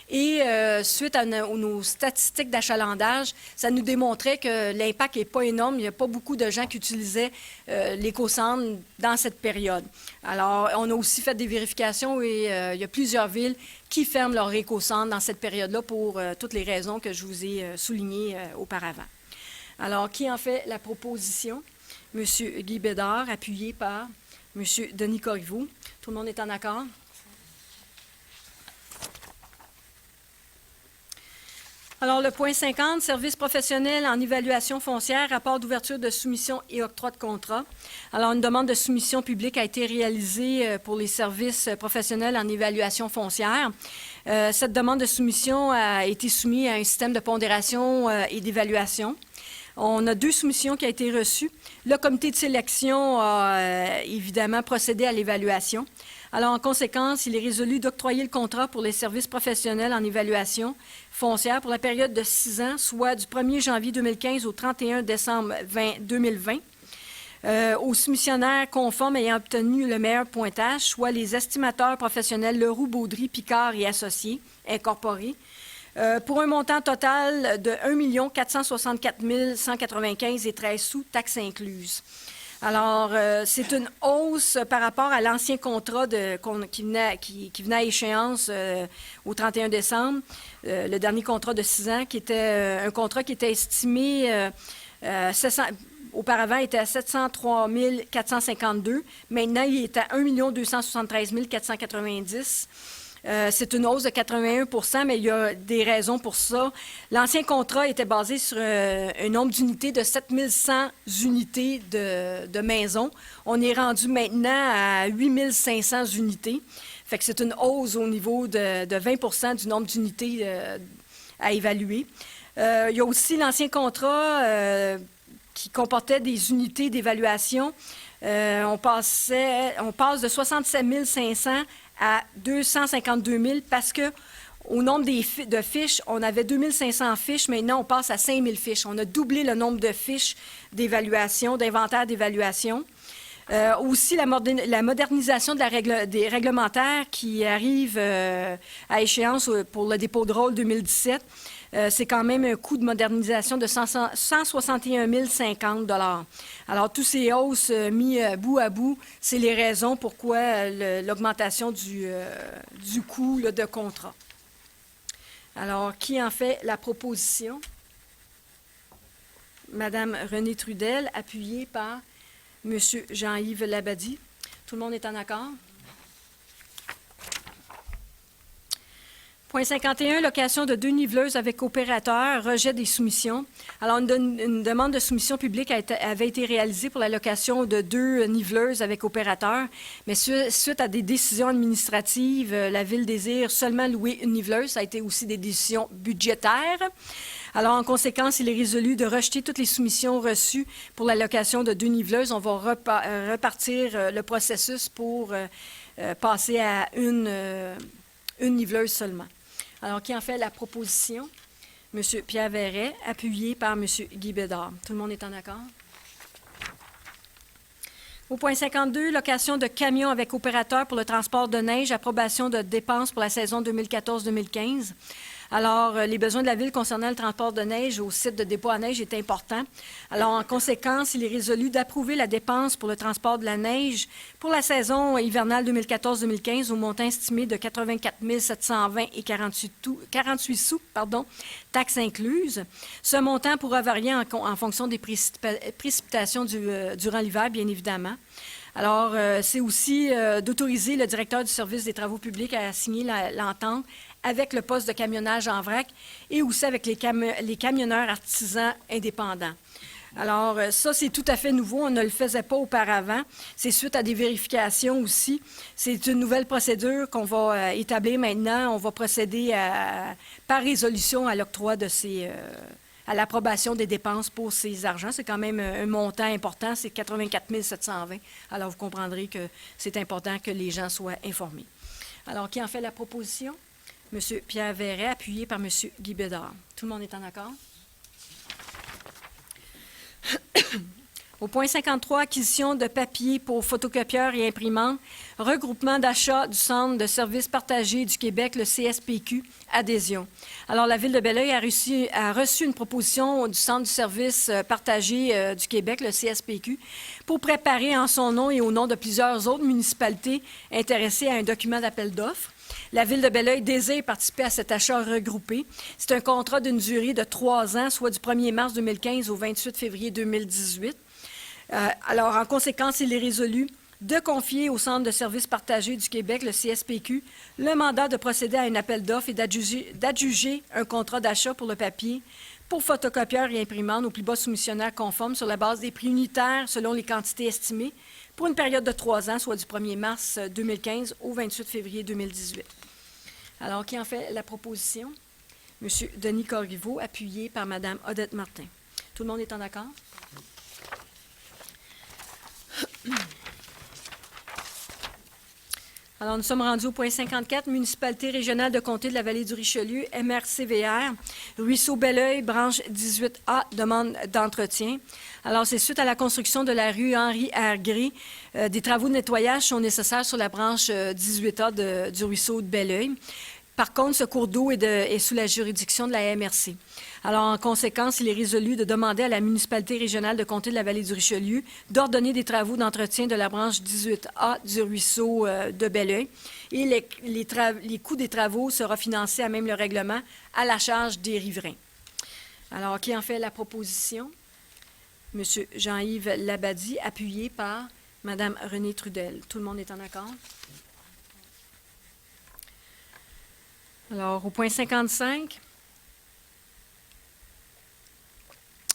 Et suite à nos statistiques d'achalandage, ça nous démontrait que l'impact n'est pas énorme. Il n'y a pas beaucoup de gens qui utilisaient l'écocentre dans cette période. Alors, on a aussi fait des vérifications et il y a plusieurs villes qui ferment leur écocentre dans cette période-là pour toutes les raisons que je vous ai soulignées auparavant. Alors, qui en fait la proposition? M. Guy Bédard, appuyé par M. Denis Corriveau. Tout le monde est en accord? Alors, le point 50, services professionnels en évaluation foncière, rapport d'ouverture de soumission et octroi de contrat. Alors, une demande de soumission publique a été réalisée pour les services professionnels en évaluation foncière. Cette demande de soumission a été soumise à un système de pondération et d'évaluation. On a 2 soumissions qui ont été reçues. Le comité de sélection a évidemment procédé à l'évaluation. Alors, en conséquence, il est résolu d'octroyer le contrat pour les services professionnels en évaluation foncière pour la période de 6 ans, soit du 1er janvier 2015 au 31 décembre 2020. Aux soumissionnaires conformes ayant obtenu le meilleur pointage, soit les estimateurs professionnels Leroux, Baudry, Picard et Associés, incorporés, pour un montant total de 1 464 195 et 13 sous, taxes incluses. Alors, c'est une hausse par rapport à l'ancien contrat qui venait à échéance au 31 décembre, le dernier contrat de 6 ans, qui était un contrat qui était estimé auparavant, il était à 703 452. Maintenant, il est à 1 273 490. C'est une hausse de 81 mais il y a des raisons pour ça. L'ancien contrat était basé sur un nombre d'unités de 7 100 unités de maisons. On est rendu maintenant à 8 500 unités. Fait que c'est une hausse au niveau de 20 du nombre d'unités à évaluer. Il y a aussi l'ancien contrat qui comportait des unités d'évaluation. On passe de 67 500 à 252 000 parce que au nombre de fiches, on avait 2 500 fiches. Maintenant, on passe à 5 000 fiches. On a doublé le nombre de fiches d'évaluation, d'inventaire d'évaluation. Aussi, la modernisation des réglementaires qui arrivent à échéance pour le dépôt de rôle 2017. C'est quand même un coût de modernisation de 161 050 $. Alors, tous ces hausses mis bout à bout, c'est les raisons pourquoi l'augmentation du coût là, de contrat. Alors, qui en fait la proposition? Madame Renée Trudel, appuyée par Monsieur Jean-Yves Labadie. Tout le monde est en accord? Point 51, location de 2 niveleuses avec opérateur, rejet des soumissions. Alors, une demande de soumission publique avait été réalisée pour la location de 2 niveleuses avec opérateur, mais suite à des décisions administratives, la Ville désire seulement louer une niveleuse. Ça a été aussi des décisions budgétaires. Alors, en conséquence, il est résolu de rejeter toutes les soumissions reçues pour la location de 2 niveleuses. On va repartir le processus pour passer à une niveleuse seulement. Alors, qui en fait la proposition? M. Pierre Verret, appuyé par M. Guy Bédard. Tout le monde est en accord? Au point 52, location de camions avec opérateur pour le transport de neige, approbation de dépenses pour la saison 2014-2015. Alors, les besoins de la Ville concernant le transport de neige au site de dépôt à neige est important. Alors, en conséquence, il est résolu d'approuver la dépense pour le transport de la neige pour la saison hivernale 2014-2015 au montant estimé de 84 720 et 48 sous, taxes incluses. Ce montant pourra varier en fonction des précipitations durant l'hiver, bien évidemment. Alors, c'est aussi d'autoriser le directeur du service des travaux publics à signer l'entente avec le poste de camionnage en vrac et aussi avec les camionneurs artisans indépendants. Alors, ça, c'est tout à fait nouveau. On ne le faisait pas auparavant. C'est suite à des vérifications aussi. C'est une nouvelle procédure qu'on va établir maintenant. On va procéder par résolution à l'octroi de à l'approbation des dépenses pour ces argents. C'est quand même un montant important, c'est 84 720. Alors, vous comprendrez que c'est important que les gens soient informés. Alors, qui en fait la proposition? M. Pierre Verret, appuyé par M. Guy Bédard. Tout le monde est en accord? Au point 53, acquisition de papier pour photocopieurs et imprimantes, regroupement d'achat du Centre de services partagés du Québec, le CSPQ, adhésion. Alors, la Ville de Belleuil a reçu une proposition du Centre du service partagé du Québec, le CSPQ, pour préparer en son nom et au nom de plusieurs autres municipalités intéressées à un document d'appel d'offres. La Ville de Belleuil désire participer à cet achat regroupé. C'est un contrat d'une durée de 3 ans, soit du 1er mars 2015 au 28 février 2018. Alors, en conséquence, il est résolu de confier au Centre de services partagés du Québec, le CSPQ, le mandat de procéder à un appel d'offres et d'adjuger un contrat d'achat pour le papier pour photocopieurs et imprimantes au plus bas soumissionnaire conforme sur la base des prix unitaires selon les quantités estimées pour une période de 3 ans, soit du 1er mars 2015 au 28 février 2018. Alors, qui en fait la proposition? M. Denis Corriveau, appuyé par Mme Odette Martin. Tout le monde est en accord? Alors, nous sommes rendus au point 54, Municipalité régionale de comté de la vallée du Richelieu, MRCVR, Ruisseau Belleuil, branche 18A, demande d'entretien. Alors, c'est suite à la construction de la rue Henri-Argré. Des travaux de nettoyage sont nécessaires sur la branche 18A du ruisseau de Belleuil. Par contre, ce cours d'eau est sous la juridiction de la MRC. Alors, en conséquence, il est résolu de demander à la municipalité régionale de comté de la vallée du Richelieu d'ordonner des travaux d'entretien de la branche 18A du ruisseau de Belleuil. Et les coûts des travaux seront financés à même le règlement à la charge des riverains. Alors, qui en fait la proposition? M. Jean-Yves Labadie, appuyé par Mme Renée Trudel. Tout le monde est en accord? Alors, au point 55,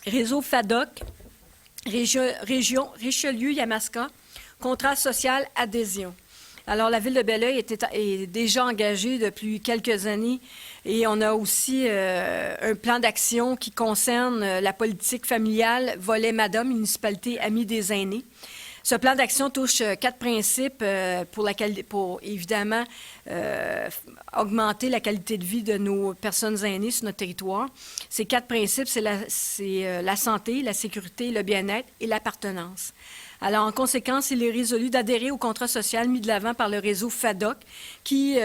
réseau FADOC, région Richelieu-Yamaska, contrat social adhésion. Alors, la Ville de Belleuil est déjà engagée depuis quelques années et on a aussi un plan d'action qui concerne la politique familiale, volet MADA, municipalité amie des aînés. Ce plan d'action touche 4 principes pour évidemment augmenter la qualité de vie de nos personnes aînées sur notre territoire. Ces 4 principes, c'est la santé, la sécurité, le bien-être et l'appartenance. Alors, en conséquence, il est résolu d'adhérer au contrat social mis de l'avant par le réseau FADOC, qui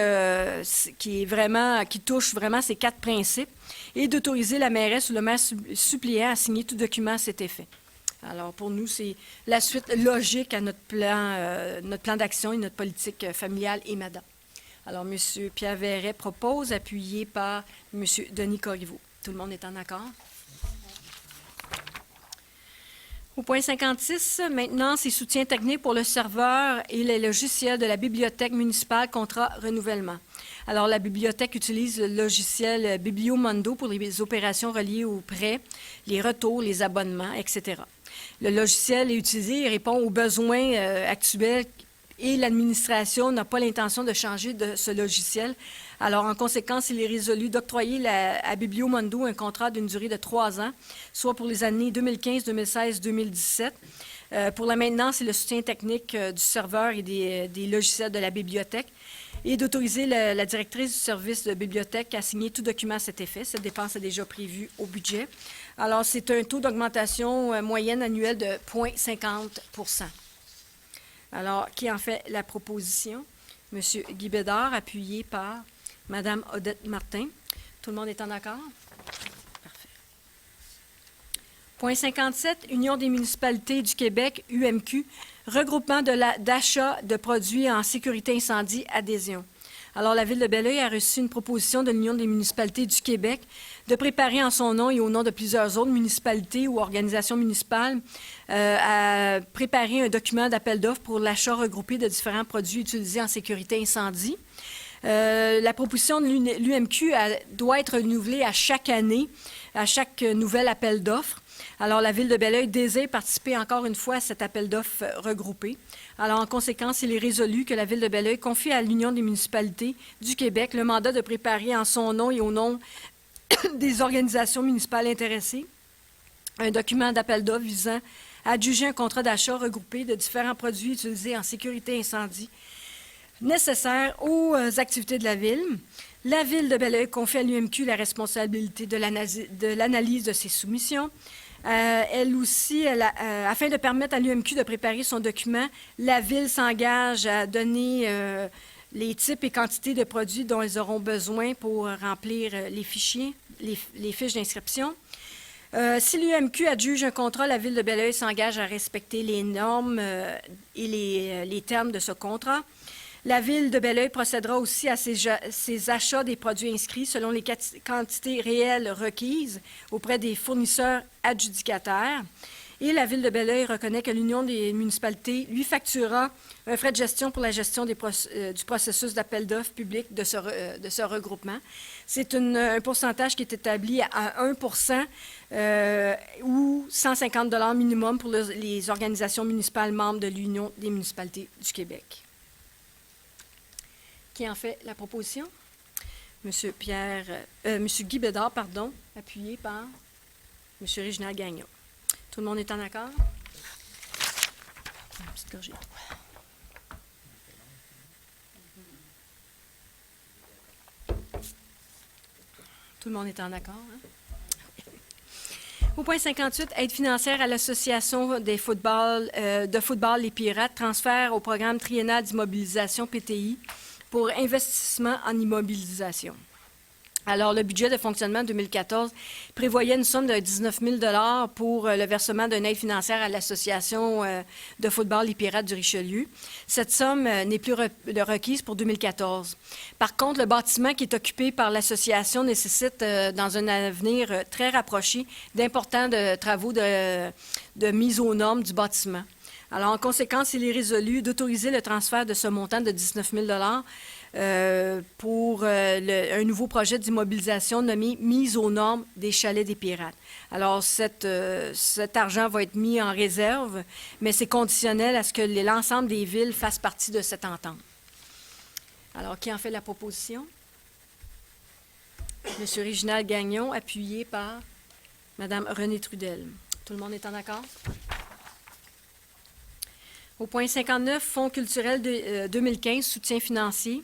touche vraiment ces 4 principes, et d'autoriser la mairesse ou le maire suppléant à signer tout document à cet effet. Alors, pour nous, c'est la suite logique à notre plan d'action et notre politique familiale et MADA. Alors, M. Pierre Verret propose, appuyé par M. Denis Corriveau. Tout le monde est en accord? Au point 56, maintenant, c'est soutien technique pour le serveur et les logiciels de la bibliothèque municipale contrat renouvellement. Alors, la bibliothèque utilise le logiciel Bibliomondo pour les opérations reliées aux prêts, les retours, les abonnements, etc. Le logiciel est utilisé et répond aux besoins actuels et l'administration n'a pas l'intention de changer de ce logiciel. Alors, en conséquence, il est résolu d'octroyer à Bibliomondo un contrat d'une durée de 3 ans, soit pour les années 2015, 2016, 2017, pour la maintenance et le soutien technique du serveur et des logiciels de la bibliothèque, et d'autoriser la directrice du service de bibliothèque à signer tout document à cet effet. Cette dépense est déjà prévue au budget. Alors, c'est un taux d'augmentation moyenne annuelle de 0,50 %. Alors, qui en fait la proposition? M. Guy Bédard, appuyé par Mme Odette Martin. Tout le monde est en accord? Parfait. Point 57, Union des municipalités du Québec, UMQ, regroupement d'achat de produits en sécurité incendie, adhésion. Alors, la Ville de Belleuil a reçu une proposition de l'Union des municipalités du Québec de préparer en son nom et au nom de plusieurs autres municipalités ou organisations municipales à préparer un document d'appel d'offres pour l'achat regroupé de différents produits utilisés en sécurité incendie. La proposition de l'UMQ doit être renouvelée à chaque année, à chaque nouvel appel d'offres. Alors, la Ville de Belleuil désire participer encore une fois à cet appel d'offres regroupé. Alors, en conséquence, il est résolu que la Ville de Belleuil confie à l'Union des municipalités du Québec le mandat de préparer en son nom et au nom des organisations municipales intéressées un document d'appel d'offres visant à adjuger un contrat d'achat regroupé de différents produits utilisés en sécurité incendie nécessaires aux activités de la Ville. La Ville de Belleuil confie à l'UMQ la responsabilité de l'analyse de ces soumissions. Elle aussi, afin de permettre à l'UMQ de préparer son document, la Ville s'engage à donner les types et quantités de produits dont ils auront besoin pour remplir les fichiers, les fiches d'inscription. Si l'UMQ adjuge un contrat, la Ville de Belleuil s'engage à respecter les normes et les termes de ce contrat. La Ville de Belleuil procédera aussi à ses achats des produits inscrits selon les quantités réelles requises auprès des fournisseurs adjudicataires. Et la Ville de Belleuil reconnaît que l'Union des municipalités lui facturera un frais de gestion pour la gestion du processus d'appel d'offres public de ce regroupement. C'est un pourcentage qui est établi à 1 % ou 150 $ minimum pour les organisations municipales membres de l'Union des municipalités du Québec. Qui en fait la proposition? M. Guy Bédard, appuyé par M. Réginald Gagnon. Tout le monde est en accord? Une petite gorgée. Tout le monde est en accord, hein? Au point 58, aide financière à l'Association de football Les Pirates, transfert au programme triennal d'immobilisation PTI pour investissement en immobilisation. Alors, le budget de fonctionnement 2014 prévoyait une somme de 19 000 $ pour le versement d'une aide financière à l'Association de football Les Pirates du Richelieu. Cette somme n'est plus requise pour 2014. Par contre, le bâtiment qui est occupé par l'association nécessite, dans un avenir très rapproché, d'importants travaux de mise aux normes du bâtiment. Alors, en conséquence, il est résolu d'autoriser le transfert de ce montant de 19 000 $ pour un nouveau projet d'immobilisation nommé « Mise aux normes des chalets des pirates ». Alors, cet argent va être mis en réserve, mais c'est conditionnel à ce que l'ensemble des villes fassent partie de cette entente. Alors, qui en fait la proposition? M. Réginald Gagnon, appuyé par Mme Renée Trudel. Tout le monde est en accord? Au point 59, Fonds culturel 2015, soutien financier.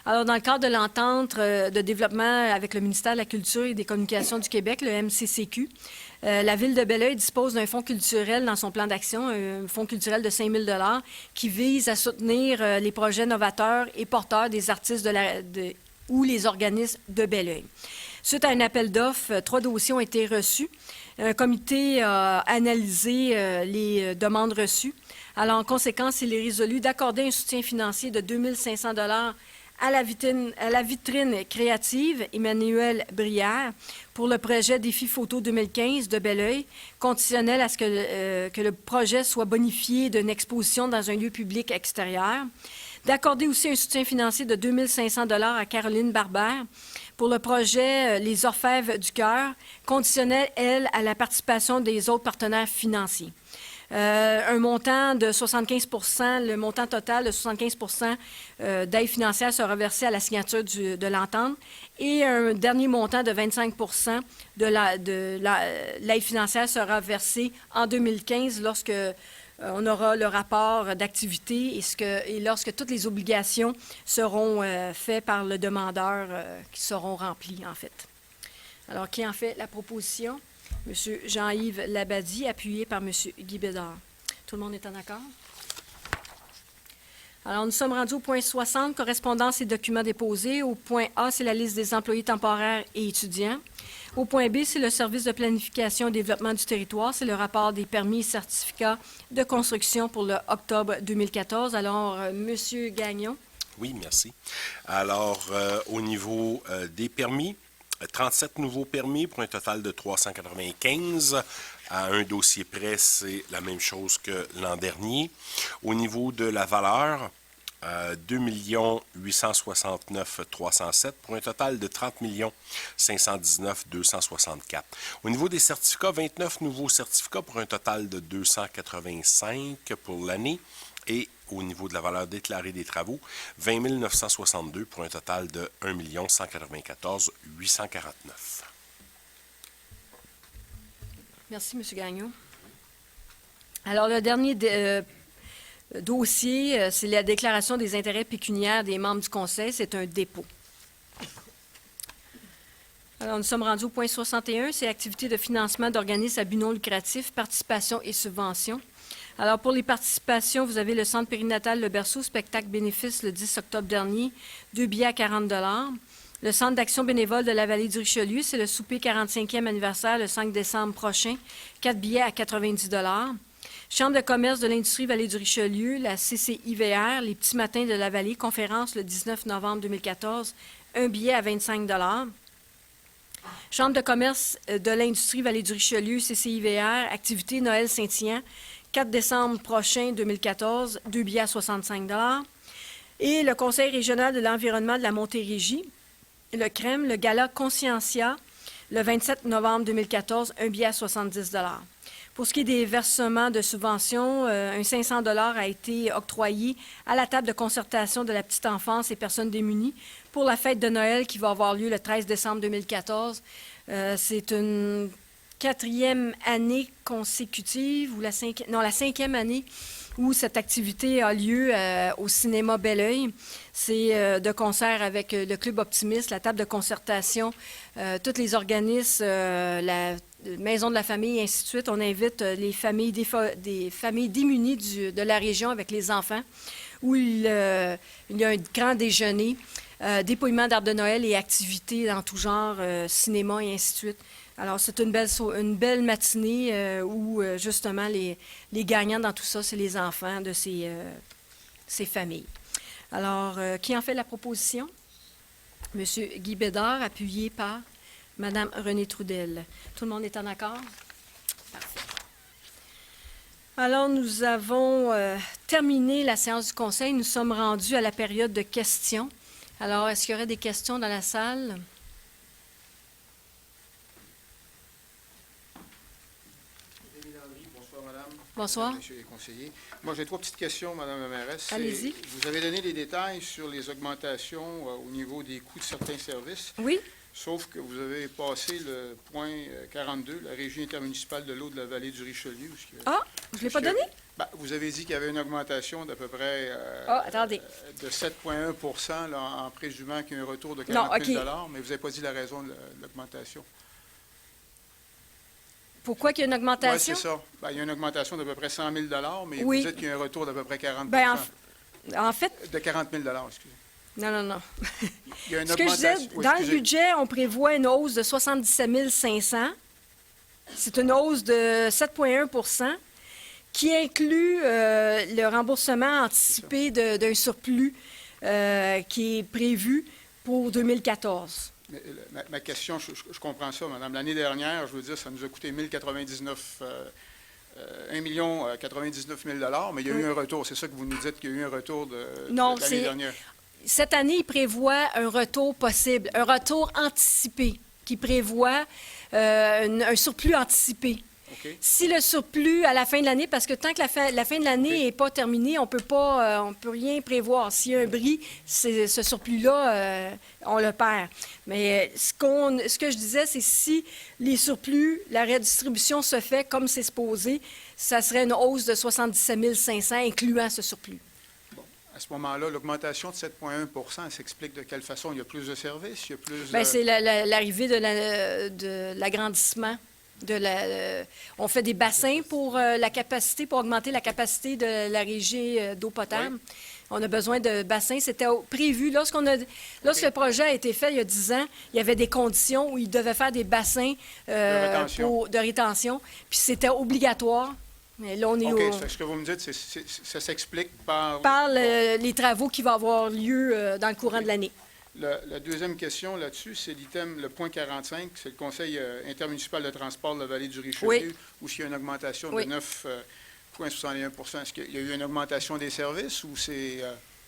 Alors, dans le cadre de l'entente de développement avec le ministère de la Culture et des Communications du Québec, le MCCQ, la Ville de Belleuil dispose d'un fonds culturel dans son plan d'action, un fonds culturel de 5 000 $ qui vise à soutenir les projets novateurs et porteurs des artistes ou les organismes de Belleuil. Suite à un appel d'offres, 3 dossiers ont été reçus. Un comité a analysé les demandes reçues. Alors, en conséquence, il est résolu d'accorder un soutien financier de 2 500 $ à la vitrine créative Emmanuel Brière pour le projet Défi Photo 2015 de Belleuil, conditionnel à ce que le projet soit bonifié d'une exposition dans un lieu public extérieur. D'accorder aussi un soutien financier de 2 500 $ à Caroline Barbère pour le projet Les Orfèvres du Cœur, conditionnel, elle, à la participation des autres partenaires financiers. Un montant de 75 %, le montant total de 75 % d'aide financière sera versé à la signature de l'entente et un dernier montant de 25 % de l'aide financière sera versé en 2015 lorsque on aura le rapport d'activité et lorsque toutes les obligations seront faites par le demandeur qui seront remplies, en fait. Alors, qui en fait la proposition? M. Jean-Yves Labadie, appuyé par M. Guy Bédard. Tout le monde est en accord? Alors, nous sommes rendus au point 60, correspondance et documents déposés. Au point A, c'est la liste des employés temporaires et étudiants. Au point B, c'est le service de planification et développement du territoire. C'est le rapport des permis et certificats de construction pour le octobre 2014. Alors, M. Gagnon.
Oui, merci. Alors, au niveau des permis, 37 nouveaux permis pour un total de 395. À un dossier près, c'est la même chose que l'an dernier. Au niveau de la valeur, 2 869 307 pour un total de 30 519 264. Au niveau des certificats, 29 nouveaux certificats pour un total de 285 pour l'année. Et au niveau de la valeur déclarée des travaux, 20 962 pour un total de 1 194 849.
Merci, M. Gagnon. Alors, le dernier dossier, c'est la déclaration des intérêts pécuniaires des membres du Conseil. C'est un dépôt. Alors, nous sommes rendus au point 61, c'est activité de financement d'organismes à but non lucratif, participation et subventions. Alors, pour les participations, vous avez le Centre périnatal Le Berceau, spectacle bénéfice le 10 octobre dernier, 2 billets à 40 $. Le Centre d'action bénévole de la Vallée du Richelieu, c'est le souper 45e anniversaire le 5 décembre prochain, 4 billets à 90 $. Chambre de commerce de l'industrie Vallée du Richelieu, la CCIVR, les petits matins de la Vallée, conférence le 19 novembre 2014, 1 billet à 25 $. Chambre de commerce de l'industrie Vallée du Richelieu, CCIVR, activité Noël Saint-Tien, 4 décembre prochain 2014, 2 billets à 65 $. Et le Conseil régional de l'environnement de la Montérégie, le CREM, le Gala Conscientia, le 27 novembre 2014, 1 billet à 70 $. Pour ce qui est des versements de subventions, un 500 $ a été octroyé à la table de concertation de la petite enfance et personnes démunies pour la fête de Noël qui va avoir lieu le 13 décembre 2014. C'est une 4e année consécutive, ou la 5e année où cette activité a lieu au cinéma Belleuil. C'est de concert avec le Club Optimiste, la table de concertation, tous les organismes, la Maison de la famille, et ainsi de suite. On invite les familles, des familles démunies de la région avec les enfants, où il y a un grand déjeuner, dépouillement d'arbres de Noël et activités dans tout genre, cinéma et ainsi de suite. Alors, c'est une belle matinée où, justement, les gagnants dans tout ça, c'est les enfants de ces familles. Alors, qui en fait la proposition? M. Guy Bédard, appuyé par Mme Renée Trudel. Tout le monde est en accord? Parfait. Alors, nous avons terminé la séance du Conseil. Nous sommes rendus à la période de questions. Alors, est-ce qu'il y aurait des questions dans la salle? Bonsoir.
Monsieur les conseillers. Moi, j'ai 3 petites questions, Madame la mairesse.
Allez-y.
Vous avez donné des détails sur les augmentations au niveau des coûts de certains services.
Oui.
Sauf que vous avez passé le point 42, la Régie intermunicipale de l'eau de la vallée du Richelieu.
Ah, je ne l'ai pas donné?
Ben, vous avez dit qu'il y avait une augmentation d'à peu près
Attendez.
de 7,1 là, en présumant qu'il y a un retour de
Non,
40 000
OK.
mais vous n'avez pas dit la raison de l'augmentation.
Pourquoi qu'il y a une
Oui,
augmentation?
c'est ça. Ben, il y a une augmentation d'à peu près 100 000 mais
Oui.
vous dites qu'il y a un retour d'à peu près 40
Ben, en fait,
de 40 000 excusez.
non.
Il y a une
Ce que je disais,
augmentation. Oui,
dans le
excusez.
budget, on prévoit une hausse de 77 500. C'est une hausse de 7,1 qui inclut le remboursement anticipé d'un surplus qui est prévu pour 2014.
Mais, ma question, je comprends ça, madame. L'année dernière, je veux dire, ça nous a coûté 1 099 000 mais il y a eu un retour. C'est ça que vous nous dites qu'il y a eu un retour de
Non,
l'année
c'est-
dernière.
Cette année, il prévoit un retour possible, un retour anticipé, qui prévoit un surplus anticipé.
OK?
Si le surplus à la fin de l'année, parce que tant que la fin de l'année
OK.
n'est pas terminée, on peut rien prévoir. S'il y a un bris, ce surplus-là, on le perd. Mais ce que je disais, c'est si les surplus, la redistribution se fait comme c'est supposé, ça serait une hausse de 77 500, incluant ce surplus.
À ce moment-là, l'augmentation de 7,1 elle s'explique de quelle façon? Il y a plus de services? Il y a plus
Bien,
de...
c'est l'arrivée de l'agrandissement. On fait des bassins pour pour augmenter la capacité de la régie d'eau potable.
Oui.
On a besoin de bassins. C'était prévu. Lorsque le projet a été fait il y a 10 ans, il y avait des conditions où il devait faire des bassins de rétention. Puis c'était obligatoire. Mais là, on est
OK, ce que vous me dites, ça s'explique par...
par les travaux qui vont avoir lieu dans le courant de l'année.
La deuxième question là-dessus, c'est l'item, le point 45, c'est le Conseil intermunicipal de transport de la vallée du Richelieu,
Oui.
où il y a une augmentation de
Oui.
9,61 Est-ce qu'il y a eu une augmentation des services ou c'est...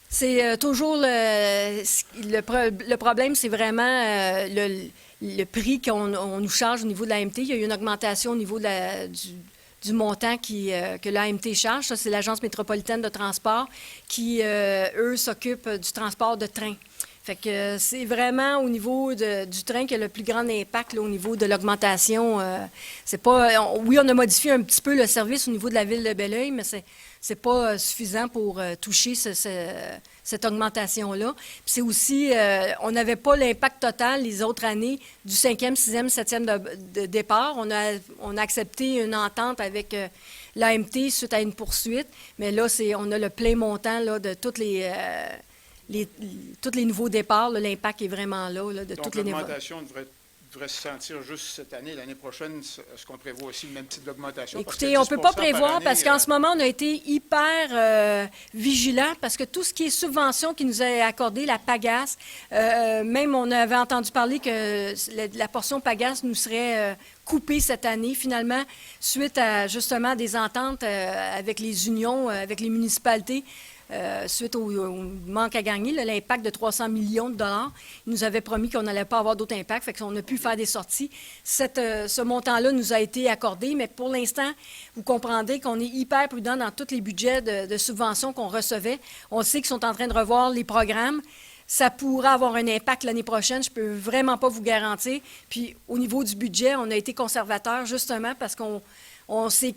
C'est toujours le problème, c'est vraiment le prix qu'on nous charge au niveau de l'AMT. Il y a eu une augmentation au niveau du montant que l'AMT charge. Ça, c'est l'Agence métropolitaine de transport qui, eux, s'occupent du transport de train. Fait que c'est vraiment au niveau du train qu'il y a le plus grand impact là, au niveau de l'augmentation. C'est pas, oui, on a modifié un petit peu le service au niveau de la ville de Belleuil, mais c'est pas suffisant pour toucher cette augmentation-là. Puis c'est aussi, on n'avait pas l'impact total les autres années du 5e, 6e, 7e de départ. On a accepté une entente avec l'AMT suite à une poursuite, mais là, on a le plein montant là, de toutes tous les nouveaux départs. Là, l'impact est vraiment là, de
Donc,
toutes les niveaux.
l'augmentation devrait se sentir juste cette année. L'année prochaine, est-ce qu'on prévoit aussi le même type d'augmentation?
Écoutez, on ne peut pas prévoir parce qu'en ce moment, on a été hyper vigilants parce que tout ce qui est subvention qui nous est accordé, la PAGAS, même on avait entendu parler que la portion PAGAS nous serait coupée cette année, finalement, suite à justement des ententes avec les unions, avec les municipalités. Suite au manque à gagner, l'impact de 300 millions de dollars, ils nous avaient promis qu'on n'allait pas avoir d'autres impacts, fait qu'on a pu faire des sorties. Ce montant-là nous a été accordé, mais pour l'instant, vous comprendrez qu'on est hyper prudent dans tous les budgets de subventions qu'on recevait. On sait qu'ils sont en train de revoir les programmes. Ça pourra avoir un impact l'année prochaine, je ne peux vraiment pas vous garantir. Puis au niveau du budget, on a été conservateur justement parce qu'on s'est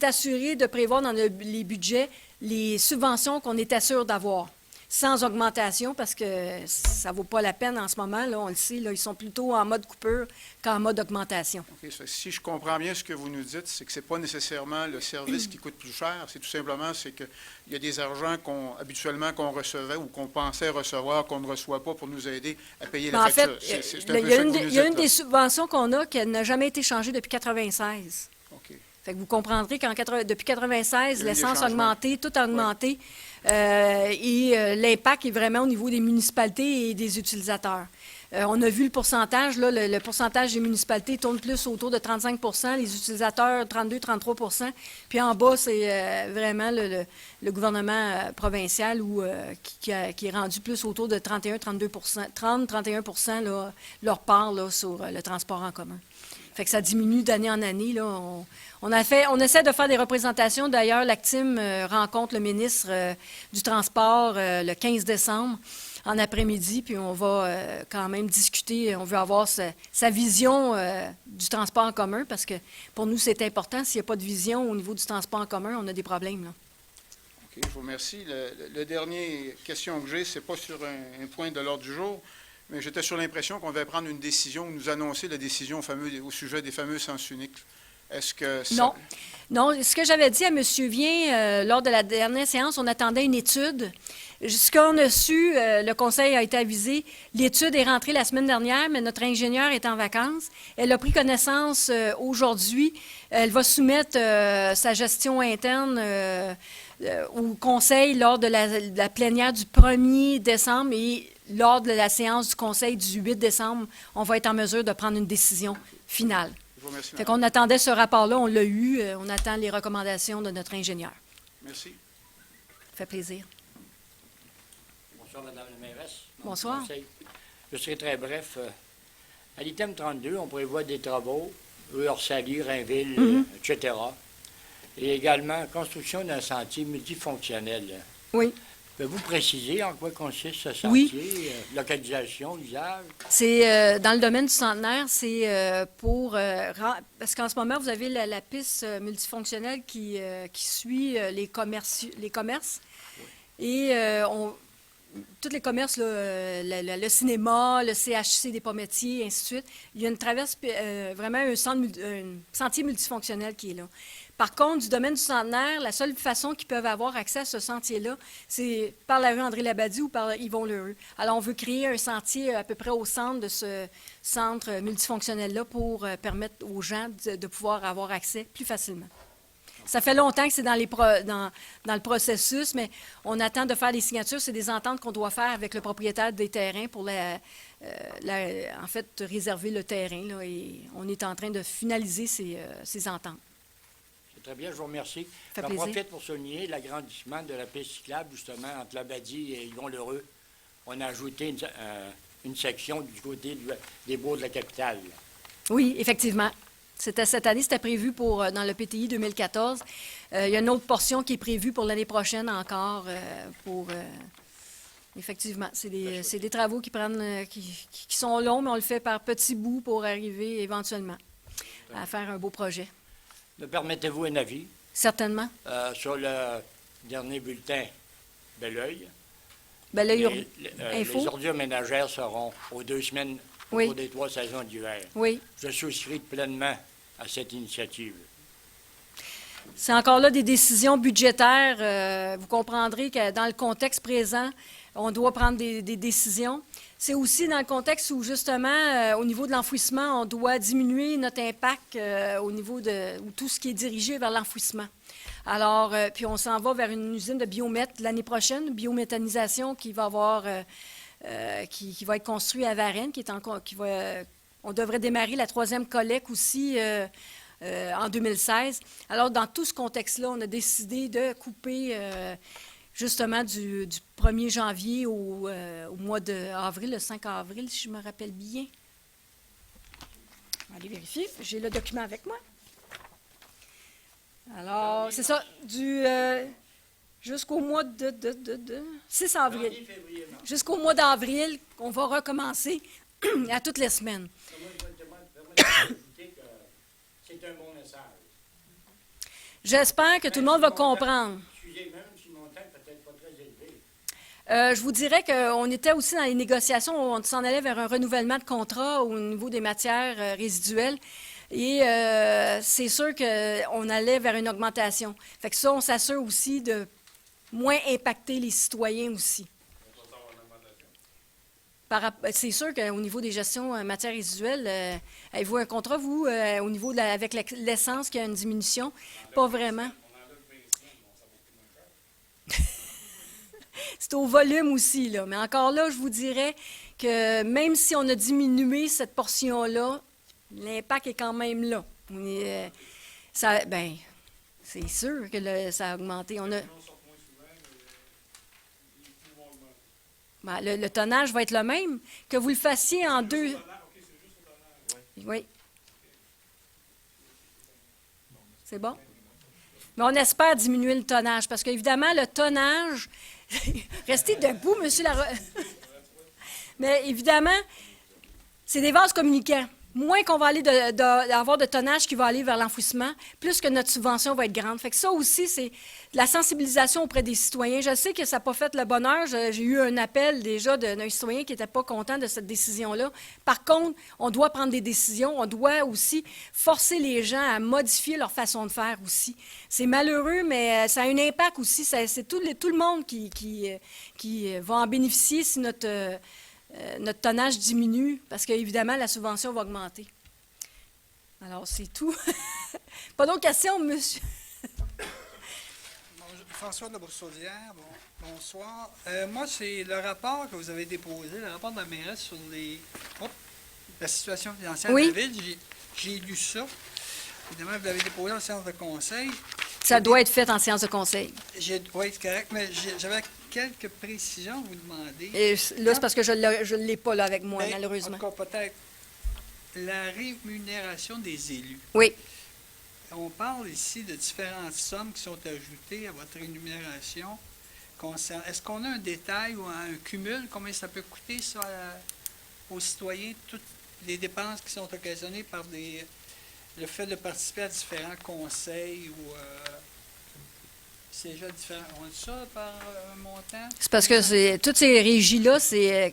assuré de prévoir dans les budgets les subventions qu'on était sûr d'avoir, sans augmentation, parce que ça ne vaut pas la peine en ce moment. Là, on le sait, là, ils sont plutôt en mode coupure qu'en mode augmentation.
OK, si je comprends bien ce que vous nous dites, c'est que ce n'est pas nécessairement le service qui coûte plus cher, c'est tout simplement qu'il y a des argents habituellement qu'on recevait ou qu'on pensait recevoir, qu'on ne reçoit pas pour nous aider à payer la
En
facture.
fait,
C'est un peu
il y a
ça que vous nous
il y a
dites,
une
là.
des subventions qu'on a qui n'a jamais été changée depuis 1996.
OK.
Fait que vous comprendrez depuis 1996,
Il y a eu des
l'essence a
changements.
augmenté, tout a augmenté. L'impact est vraiment au niveau des municipalités et des utilisateurs. On a vu le pourcentage, là, le pourcentage des municipalités tourne plus autour de 35 les utilisateurs 32-33 puis en bas, c'est vraiment le gouvernement provincial qui est rendu plus autour de 31-32 30-31 là, leur part là, sur le transport en commun. Fait que ça diminue d'année en année. Là. On essaie de faire des représentations. D'ailleurs, l'ACTIM rencontre le ministre du Transport le 15 décembre. en après-midi, puis on va quand même discuter. On veut avoir sa vision du transport en commun, parce que pour nous, c'est important. S'il n'y a pas de vision au niveau du transport en commun, on a des problèmes, là.
OK, je vous remercie. Le dernier question que j'ai, ce n'est pas sur un point de l'ordre du jour, mais j'étais sur l'impression qu'on devait prendre une décision, nous annoncer la décision au sujet des fameux sens uniques. Est-ce que ça...
Non. Non, ce que j'avais dit à M. Vien lors de la dernière séance, on attendait une étude. Ce qu'on a su, le conseil a été avisé, l'étude est rentrée la semaine dernière, mais notre ingénieure est en vacances. Elle a pris connaissance aujourd'hui. Elle va soumettre sa gestion interne au conseil lors de la plénière du 1er décembre et lors de la séance du conseil du 8 décembre, on va être en mesure de prendre une décision finale.
Je vous remercie.
Fait qu'on attendait ce rapport-là, on l'a eu, on attend les recommandations de notre ingénieur.
Merci.
Ça fait plaisir.
Bonsoir, Madame la mairesse.
Bonsoir.
Conseil. Je serai très bref. À l'item 32, on prévoit des travaux, rue Orsalie, Rainville, etc. Et également, construction d'un sentier multifonctionnel.
Oui.
Pouvez-vous préciser en quoi consiste ce sentier?
Oui.
Localisation, usage?
C'est dans le domaine du centenaire, c'est parce qu'en ce moment, vous avez la piste multifonctionnelle qui suit les commerces. Et tous les commerces, là, le cinéma, le CHC des Pometiers, ainsi de suite, il y a une traverse, vraiment un sentier multifonctionnel qui est là. Par contre, du domaine du centenaire, la seule façon qu'ils peuvent avoir accès à ce sentier-là, c'est par la rue André-Labadie ou par Yvon Lheureux. Alors, on veut créer un sentier à peu près au centre de ce centre multifonctionnel-là pour permettre aux gens de pouvoir avoir accès plus facilement. Ça fait longtemps que c'est dans le processus, mais on attend de faire les signatures. C'est des ententes qu'on doit faire avec le propriétaire des terrains pour en fait, réserver le terrain, là, et on est en train de finaliser ces ententes.
Très bien, je vous remercie.
Ça fait
J'en
plaisir.
profite pour souligner l'agrandissement de la piste cyclable, justement, entre Labadie et Yvon-Lheureux. On a ajouté une section du côté des bourgs de la capitale.
Oui, effectivement. Cette année, c'était prévu dans le PTI 2014. Il y a une autre portion qui est prévue pour l'année prochaine encore effectivement, c'est des travaux qui sont longs, mais on le fait par petits bouts pour arriver éventuellement à faire un beau projet.
Me permettez-vous un avis
Certainement.
sur le dernier bulletin de l'œil?
Bien, là,
Les ordures ménagères seront aux 2 semaines au
Oui.
cours des 3 saisons d'hiver.
Oui.
Je souscris pleinement à cette initiative.
C'est encore là des décisions budgétaires. Vous comprendrez que dans le contexte présent, on doit prendre des décisions. C'est aussi dans le contexte où, justement, au niveau de l'enfouissement, on doit diminuer notre impact au niveau de tout ce qui est dirigé vers l'enfouissement. Alors, puis on s'en va vers une usine de biomètre l'année prochaine, biométhanisation qui va avoir, qui va être construite à Varennes, on devrait démarrer la 3e collecte aussi en 2016. Alors, dans tout ce contexte-là, on a décidé de couper justement du 1er janvier au mois d'avril, le 5 avril, si je me rappelle bien. On va aller vérifier. J'ai le document avec moi. Alors, c'est ça, jusqu'au mois de 6 avril. Jusqu'au mois d'avril, on va recommencer à toutes les semaines.
C'est un bon message.
J'espère que tout le monde va comprendre.
Excusez, même si mon temps est peut-être pas très élevé.
Je vous dirais qu'on était aussi dans les négociations, on s'en allait vers un renouvellement de contrat au niveau des matières résiduelles. Et c'est sûr qu'on allait vers une augmentation. Fait que ça, on s'assure aussi de moins impacter les citoyens aussi. C'est sûr qu'au niveau des gestions matières résiduelles, avez-vous un contrat, vous, au niveau avec l'essence, qu'il y a une diminution? Pas vraiment. C'est au volume aussi, là. Mais encore là, je vous dirais que même si on a diminué cette portion-là, l'impact est quand même là. C'est sûr que ça a augmenté. Le tonnage va être le même. Que vous le fassiez en deux. Oui. C'est bon? Mais on espère diminuer le tonnage parce qu'évidemment, le tonnage. Restez debout, monsieur Larocque. Mais évidemment, c'est des vases communicants. Moins qu'on va aller avoir de tonnage qui va aller vers l'enfouissement, plus que notre subvention va être grande. Fait que ça aussi, c'est de la sensibilisation auprès des citoyens. Je sais que ça n'a pas fait le bonheur. J'ai eu un appel déjà d'un citoyen qui n'était pas content de cette décision-là. Par contre, on doit prendre des décisions. On doit aussi forcer les gens à modifier leur façon de faire aussi. C'est malheureux, mais ça a un impact aussi. C'est tout le monde qui va en bénéficier si notre tonnage diminue, parce qu'évidemment, la subvention va augmenter. Alors, c'est tout. Pas d'autres questions, monsieur?
Bonjour, François de la Boursaudière, bonsoir. Moi, c'est le rapport que vous avez déposé, le rapport de la mairesse sur la situation financière
Oui.
de la ville. J'ai lu ça. Évidemment, vous l'avez déposé en séance de conseil.
Ça doit être fait en séance de conseil.
Oui, c'est correct, mais j'avais quelques précisions à vous demander.
Et là, c'est parce que je ne l'ai pas là avec moi,
Ben,
malheureusement.
En tout cas, peut-être la rémunération des élus.
Oui.
On parle ici de différentes sommes qui sont ajoutées à votre rémunération. Est-ce qu'on a un détail ou un cumul, combien ça peut coûter ça aux citoyens, toutes les dépenses qui sont occasionnées par le fait de participer à différents conseils ou siéger à différents... On dit ça par montant?
C'est parce que toutes ces régies-là, c'est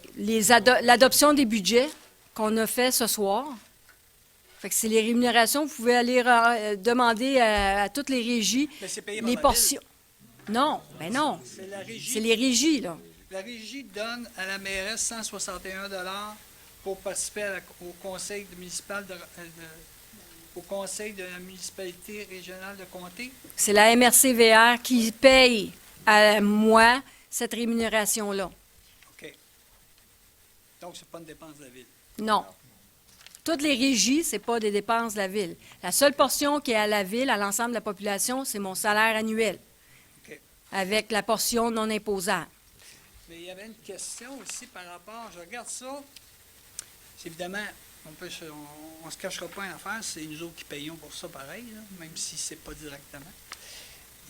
l'adoption des budgets qu'on a fait ce soir. Fait que c'est les rémunérations. Vous pouvez aller demander à toutes les régies
Mais c'est payé par
les
la
portions. Non, ben non.
C'est la régie.
C'est les régies, là.
La régie donne à la mairesse 161 $ pour participer au conseil municipal au conseil de la municipalité régionale de comté.
C'est la MRC-VR qui paye à moi cette rémunération-là.
OK. Donc, c'est pas une dépense de la ville.
Non. Toutes les régies, ce n'est pas des dépenses de la ville. La seule portion qui est à la ville, à l'ensemble de la population, c'est mon salaire annuel,
OK.
avec la portion non imposable.
Mais il y avait une question aussi par rapport, je regarde ça, c'est évidemment, on ne se cachera pas une affaire, c'est nous autres qui payons pour ça pareil, là, même si c'est pas directement.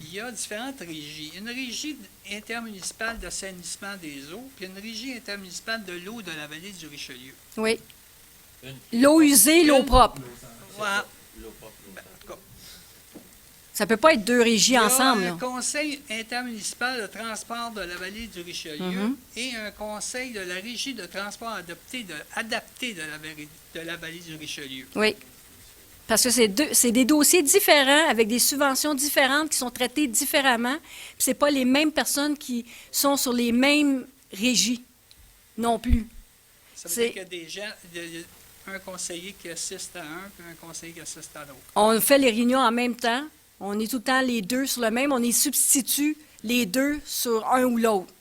Il y a différentes régies. Une régie intermunicipale d'assainissement des eaux, puis une régie intermunicipale de l'eau de la vallée du Richelieu.
Oui. L'eau usée, l'eau propre.
Voilà. Ben, en tout cas,
Ça ne peut pas être deux régies
il y a
ensemble,
un
là.
conseil intermunicipal de transport de la vallée du Richelieu et un conseil de la régie de transport adapté de la vallée du Richelieu.
Oui. Parce que c'est des dossiers différents, avec des subventions différentes, qui sont traités différemment. Puis c'est pas les mêmes personnes qui sont sur les mêmes régies non plus.
Ça veut
C'est-
dire qu'il y a des gens, il y a un conseiller qui assiste à un, puis un conseiller qui assiste à l'autre.
On fait les réunions en même temps. On est tout le temps les deux sur le même. On les substitue les deux sur un ou l'autre.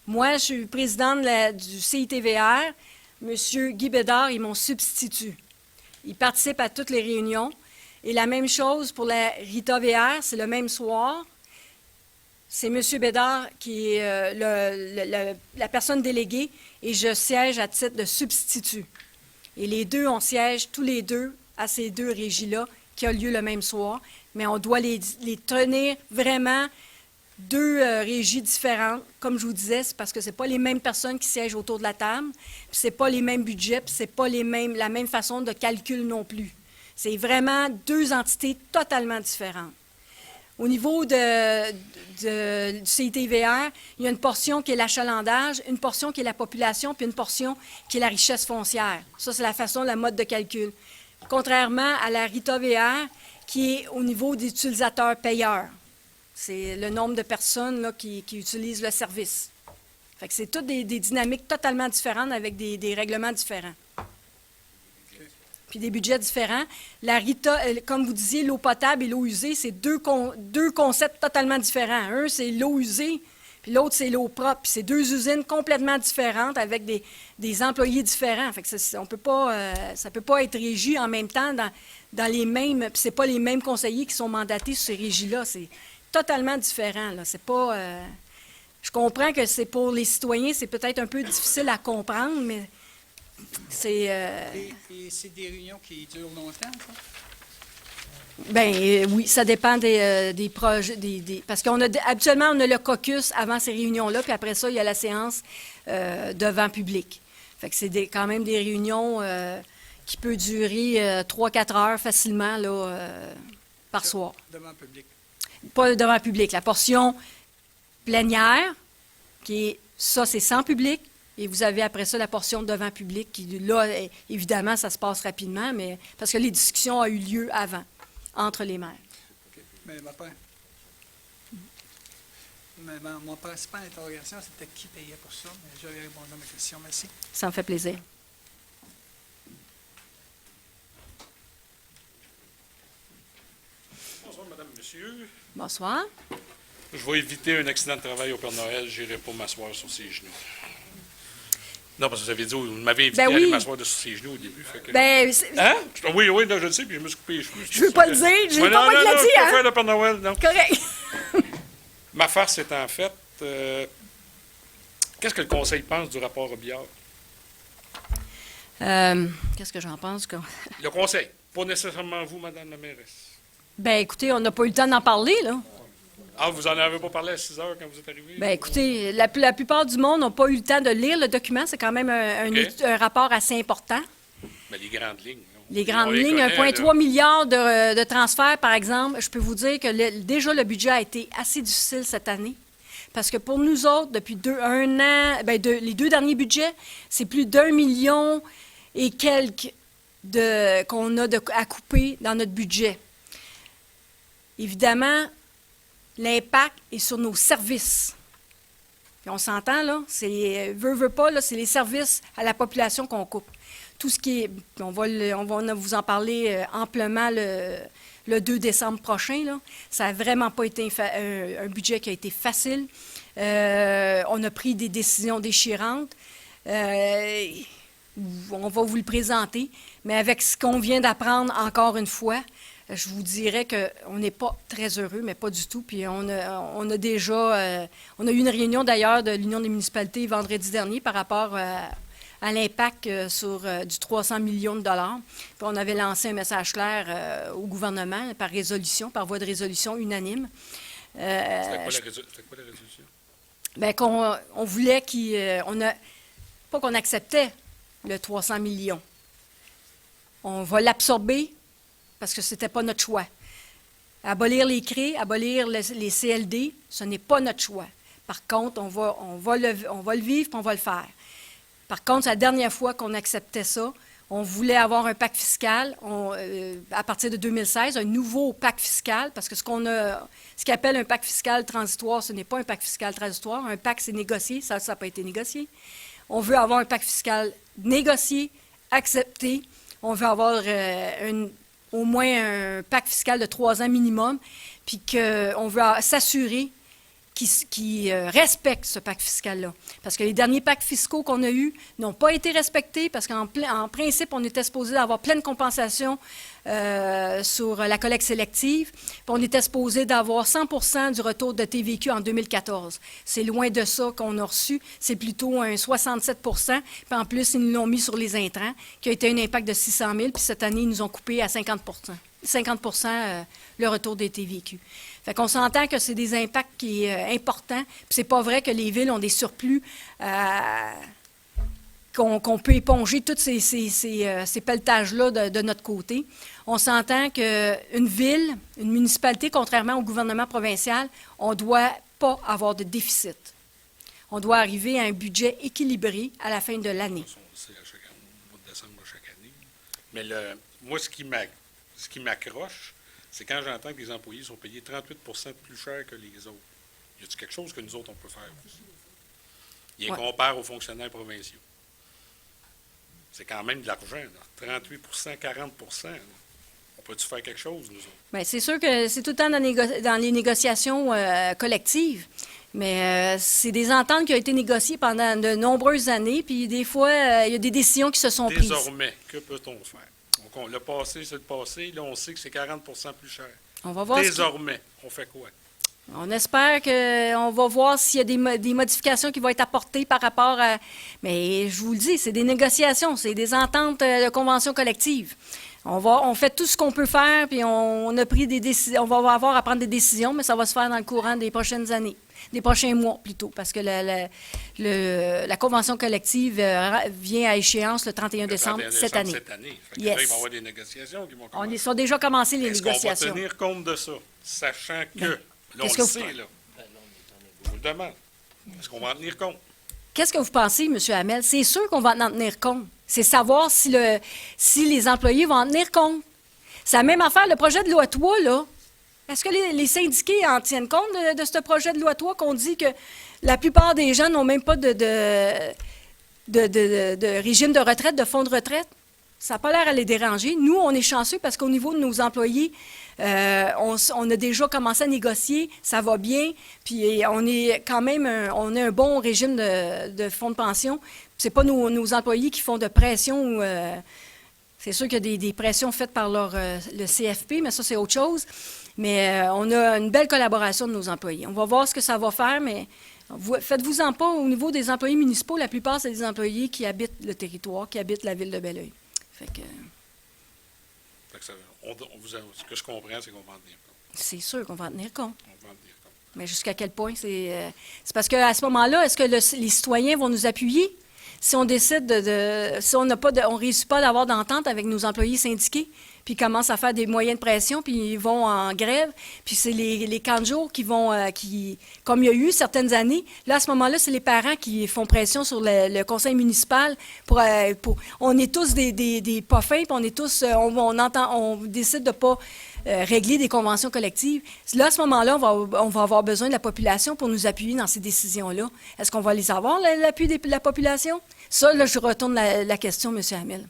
Moi, je suis présidente du CITVR. Monsieur Guy Bédard est mon substitut. Il participe à toutes les réunions. Et la même chose pour la Rita VR, c'est le même soir. C'est Monsieur Bédard qui est la personne déléguée et je siège à titre de substitut. Et les deux, on siège tous les deux à ces deux régies-là qui ont lieu le même soir, mais on doit les tenir vraiment deux régies différentes. Comme je vous disais, c'est parce que c'est pas les mêmes personnes qui siègent autour de la table, puis c'est pas les mêmes budgets, puis c'est pas la même façon de calcul non plus. C'est vraiment deux entités totalement différentes. Au niveau du CITVR, il y a une portion qui est l'achalandage, une portion qui est la population, puis une portion qui est la richesse foncière. Ça, c'est la mode de calcul. Contrairement à la Rita VR, qui est au niveau des utilisateurs payeurs. C'est le nombre de personnes là, qui utilisent le service. Fait que c'est toutes des dynamiques totalement différentes avec des règlements différents. Puis des budgets différents. La Rita, comme vous disiez, l'eau potable et l'eau usée, c'est deux concepts totalement différents. Un, c'est l'eau usée, puis l'autre, c'est l'eau propre. Puis c'est deux usines complètement différentes avec des employés différents. Fait que ça ne peut pas être régi en même temps dans les mêmes... Puis c'est pas les mêmes conseillers qui sont mandatés sur ces régies-là. C'est totalement différent, là. C'est pas... je comprends que c'est pour les citoyens, c'est peut-être un peu difficile à comprendre, mais... C'est
Et c'est des réunions qui durent longtemps, ça?
Oui, ça dépend des projets. Parce habituellement, on a le caucus avant ces réunions-là, puis après ça, il y a la séance devant public. Fait que c'est quand même des réunions qui peuvent durer 3-4 heures facilement là, par soir.
Devant le public.
Pas devant public. La portion plénière, ça, c'est sans public. Et vous avez après ça la portion devant public qui, là, évidemment, ça se passe rapidement, mais parce que les discussions ont eu lieu avant, entre les maires.
Mais mon principal interrogation, c'était qui payait pour ça. Mais j'avais répondu à ma question. Merci.
Ça me fait plaisir.
Bonsoir, Madame, Monsieur.
Bonsoir.
Je vais éviter un accident de travail au Père Noël. Je n'irai pas m'asseoir sur ses genoux. Non, parce que vous avez dit, vous m'avez invité à aller m'asseoir sur ses genoux au début. Fait que...
Hein?
Oui, non, je le sais, puis je me suis coupé les cheveux.
Je veux pas le dire, je n'ai pas
le
dire,
je
hein?
faire le Père Noël, non.
Correct.
Ma farce est en fait, qu'est-ce que le Conseil pense du rapport Robillard?
Qu'est-ce que j'en pense?
Le Conseil, pas nécessairement vous, Madame la mairesse.
Écoutez, on n'a pas eu le temps d'en parler, là.
Ah, vous en avez pas parlé à 6 heures quand vous êtes arrivé?
Écoutez, la plupart du monde n'ont pas eu le temps de lire le document. C'est quand même un rapport assez important.
Mais les grandes lignes.
Les grandes lignes, 1,3 milliard de transferts, par exemple. Je peux vous dire que déjà, le budget a été assez difficile cette année. Parce que pour nous autres, depuis un an, les 2 derniers budgets, c'est plus d'1 million et quelques qu'on a à couper dans notre budget. Évidemment, l'impact est sur nos services. Puis on s'entend, là, veut pas, là, c'est les services à la population qu'on coupe. Tout ce qui est, on va vous en parler amplement le 2 décembre prochain, là. Ça n'a vraiment pas été un budget qui a été facile. On a pris des décisions déchirantes. On va vous le présenter. Mais avec ce qu'on vient d'apprendre encore une fois, je vous dirais qu'on n'est pas très heureux, mais pas du tout. Puis on a déjà... on a eu une réunion d'ailleurs de l'Union des municipalités vendredi dernier par rapport à l'impact sur du 300 millions de dollars. Puis on avait lancé un message clair au gouvernement par voie de résolution unanime.
C'était quoi la résolution?
Qu'on voulait pas qu'on acceptait le 300 millions. On va l'absorber parce que ce n'était pas notre choix. Abolir les CRE, abolir les CLD, ce n'est pas notre choix. Par contre, on va le vivre et on va le faire. Par contre, c'est la dernière fois qu'on acceptait ça. On voulait avoir un pacte fiscal à partir de 2016, un nouveau pacte fiscal, parce que ce qu'on appelle un pacte fiscal transitoire, ce n'est pas un pacte fiscal transitoire. Un pacte, c'est négocié. Ça n'a pas été négocié. On veut avoir un pacte fiscal négocié, accepté. On veut avoir au moins un pacte fiscal de 3 ans minimum, puis qu'on veut s'assurer qui respectent ce pacte fiscal-là. Parce que les derniers pactes fiscaux qu'on a eus n'ont pas été respectés parce qu'en principe, on était supposé avoir pleine compensation sur la collecte sélective. Puis on était supposé d'avoir 100 du retour de TVQ en 2014. C'est loin de ça qu'on a reçu. C'est plutôt un 67 Puis en plus, ils nous l'ont mis sur les intrants, qui a été un impact de 600 000. Puis cette année, ils nous ont coupé à 50 le retour des TVQ. Fait qu'on s'entend que c'est des impacts qui est importants. Puis c'est pas vrai que les villes ont des surplus qu'on peut éponger tous ces pelletages-là de notre côté. On s'entend qu'une ville, une municipalité, contrairement au gouvernement provincial, on ne doit pas avoir de déficit. On doit arriver à un budget équilibré à la fin de l'année.
C'est au mois de décembre de chaque année. Mais moi, ce qui m'accroche, c'est quand j'entends que les employés sont payés 38 plus cher que les autres. Y a-t-il quelque chose que nous autres, on peut faire aussi? Il les compare aux fonctionnaires provinciaux. C'est quand même de l'argent, là. 38 40 là. On peut-tu faire quelque chose, nous autres?
Bien, c'est sûr que c'est tout le temps dans les négociations collectives. Mais c'est des ententes qui ont été négociées pendant de nombreuses années, puis des fois, il y a des décisions qui se sont prises.
Désormais, que peut-on faire? Donc, le passé, c'est le passé. Là, on sait que c'est 40 plus cher.
On va voir.
Désormais, on fait quoi?
On espère qu'on va voir s'il y a des modifications qui vont être apportées par rapport à... Mais je vous le dis, c'est des négociations, c'est des ententes de conventions collectives. On fait tout ce qu'on peut faire, puis on a pris des décisions. On va avoir à prendre des décisions, mais ça va se faire dans le courant des prochaines années, des prochains mois plutôt, parce que la convention collective vient à échéance le 31 décembre cette année.
Fait que là, il va y avoir des négociations qui vont
On
commencer.
sont déjà commencé les
Est-ce qu'on va
négociations.
tenir compte de ça, sachant que, là, on
qu'est-ce que
le
vous-
sait, là, je vous le demande, est-ce qu'on va en tenir compte?
Qu'est-ce que vous pensez, M. Hamel? C'est sûr qu'on va en tenir compte. C'est savoir si les employés vont en tenir compte. C'est la même affaire, le projet de loi 3, là. Est-ce que les syndiqués en tiennent compte de ce projet de loi 3 qu'on dit que la plupart des gens n'ont même pas de régime de retraite, de fonds de retraite? Ça n'a pas l'air à les déranger. Nous, on est chanceux parce qu'au niveau de nos employés, on a déjà commencé à négocier, ça va bien, puis on est quand même on a un bon régime de fonds de pension. C'est pas nos employés qui font de pression. C'est sûr qu'il y a des pressions faites par le CFP, mais ça, c'est autre chose. Mais on a une belle collaboration de nos employés. On va voir ce que ça va faire, mais faites-vous-en pas. Au niveau des employés municipaux, la plupart, c'est des employés qui habitent le territoire, qui habitent la ville de Belleuil. Fait que
Ce que je comprends, c'est qu'on va en tenir compte.
c'est sûr qu'on va en tenir compte.
On va en tenir compte.
Mais jusqu'à quel point? C'est parce qu'à ce moment-là, est-ce que les citoyens vont nous appuyer? Si on décide si on n'a pas on réussit pas d'avoir d'entente avec nos employés syndiqués, puis ils commencent à faire des moyens de pression, puis ils vont en grève, puis c'est les camps de jour qui vont, comme il y a eu certaines années, là, à ce moment-là, c'est les parents qui font pression sur le conseil municipal on est tous des pas fins, puis on est tous, on décide de pas régler des conventions collectives. Là, à ce moment-là, on va avoir besoin de la population pour nous appuyer dans ces décisions-là. Est-ce qu'on va les avoir, l'appui de la population? Ça, là, je retourne la question, M. Hamel.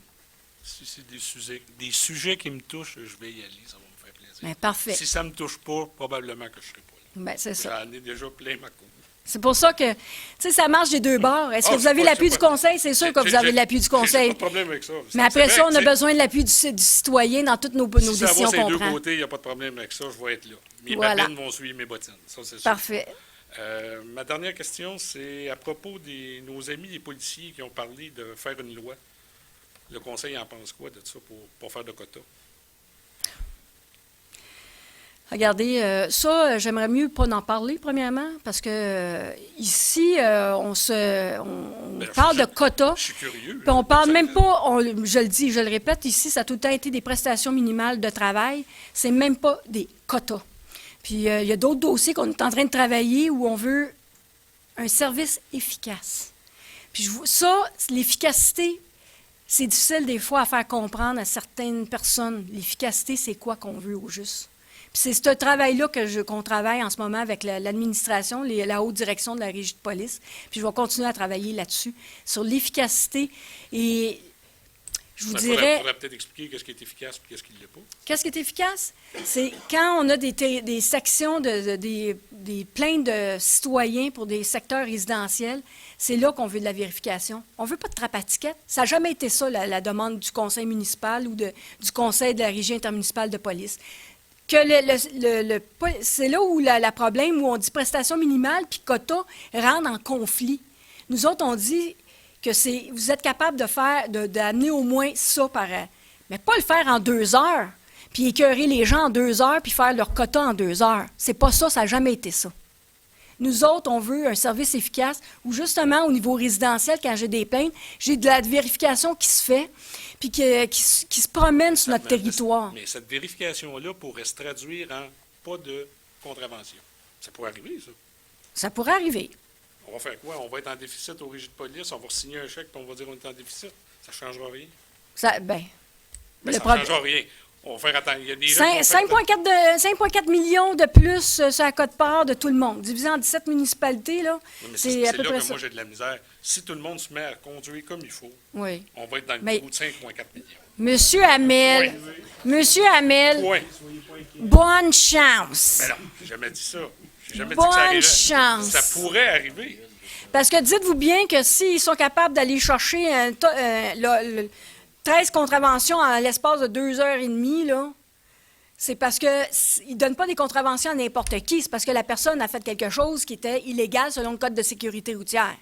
Si c'est des sujets qui me touchent, je vais y aller, ça va me faire plaisir.
Bien, parfait.
Si ça ne me touche pas, probablement que je ne serai pas là.
Bien, c'est ça.
J'en ai déjà plein ma cour.
C'est pour ça que, tu sais, ça marche des deux bords. Est-ce que vous avez l'appui du conseil? C'est sûr que vous avez l'appui du conseil.
J'ai pas de problème avec ça.
Mais après ça, on a besoin de l'appui du citoyen dans toutes nos
si ça
décisions
va
qu'on
ces deux
prend.
côtés, il n'y a pas de problème avec ça, je vais être là. Mes
Voilà.
babines vont suivre mes bottines. Ça, c'est sûr.
Parfait.
Ma dernière question, c'est à propos de nos amis les policiers qui ont parlé de faire une loi. Le conseil en pense quoi de ça pour faire de quotas?
Regardez, ça, j'aimerais mieux pas en parler, premièrement, parce que ici, on parle de quotas.
Je suis curieux.
Puis on parle même pas, je le dis, je le répète, ici, ça a tout le temps été des prestations minimales de travail. C'est même pas des quotas. Puis il y a d'autres dossiers qu'on est en train de travailler où on veut un service efficace. Puis l'efficacité, c'est difficile des fois à faire comprendre à certaines personnes. L'efficacité, c'est quoi qu'on veut au juste. Puis c'est ce travail-là qu'on travaille en ce moment avec l'administration, la haute direction de la régie de police. Puis je vais continuer à travailler là-dessus, sur l'efficacité. Et je vous dirais...
Il faudrait peut-être expliquer qu'est-ce qui est efficace et qu'est-ce qui ne l'est pas.
Qu'est-ce qui est efficace? C'est quand on a des sections, des plaintes de citoyens pour des secteurs résidentiels, c'est là qu'on veut de la vérification. On ne veut pas de trappe à ticket. Ça n'a jamais été ça, la demande du conseil municipal ou du conseil de la régie intermunicipale de police. Que c'est là où le problème, où on dit prestation minimale puis quota rentre en conflit. Nous autres, on dit que vous êtes capable d'amener au moins ça par an. Mais pas le faire en 2 heures, puis écœurer les gens en 2 heures, puis faire leur quota en 2 heures. C'est pas ça, ça n'a jamais été ça. Nous autres, on veut un service efficace où, justement, au niveau résidentiel, quand j'ai des plaintes, j'ai de la vérification qui se fait, puis qui se promène sur notre territoire.
Mais cette vérification-là pourrait se traduire en pas de contravention. Ça pourrait arriver, ça.
Ça pourrait arriver.
On va faire quoi? On va être en déficit au régie de police, on va signer un chèque, puis on va dire qu'on est en déficit. Ça ne changera rien.
Ça
ne changera rien. On va faire attendre. Il y a des gens
5,4 millions de plus sur la cote-part de tout le monde. Divisé en 17 municipalités, là,
oui,
c'est à peu
là
près
que
ça.
moi, j'ai de la misère. Si tout le monde se met à conduire comme il faut,
Oui.
on va être dans le
Mais-
trou de 5,4 millions.
Monsieur Hamel, Monsieur Hamel,
Oui.
bonne chance.
Mais non, j'ai jamais dit ça. J'ai jamais dit
Bonne
que ça arriverait.
chance.
Ça pourrait arriver.
Parce que dites-vous bien que s'ils sont capables d'aller chercher 13 contraventions en l'espace de 2h30, là, c'est parce qu'ils ne donnent pas des contraventions à n'importe qui. C'est parce que la personne a fait quelque chose qui était illégal selon le Code de sécurité routière.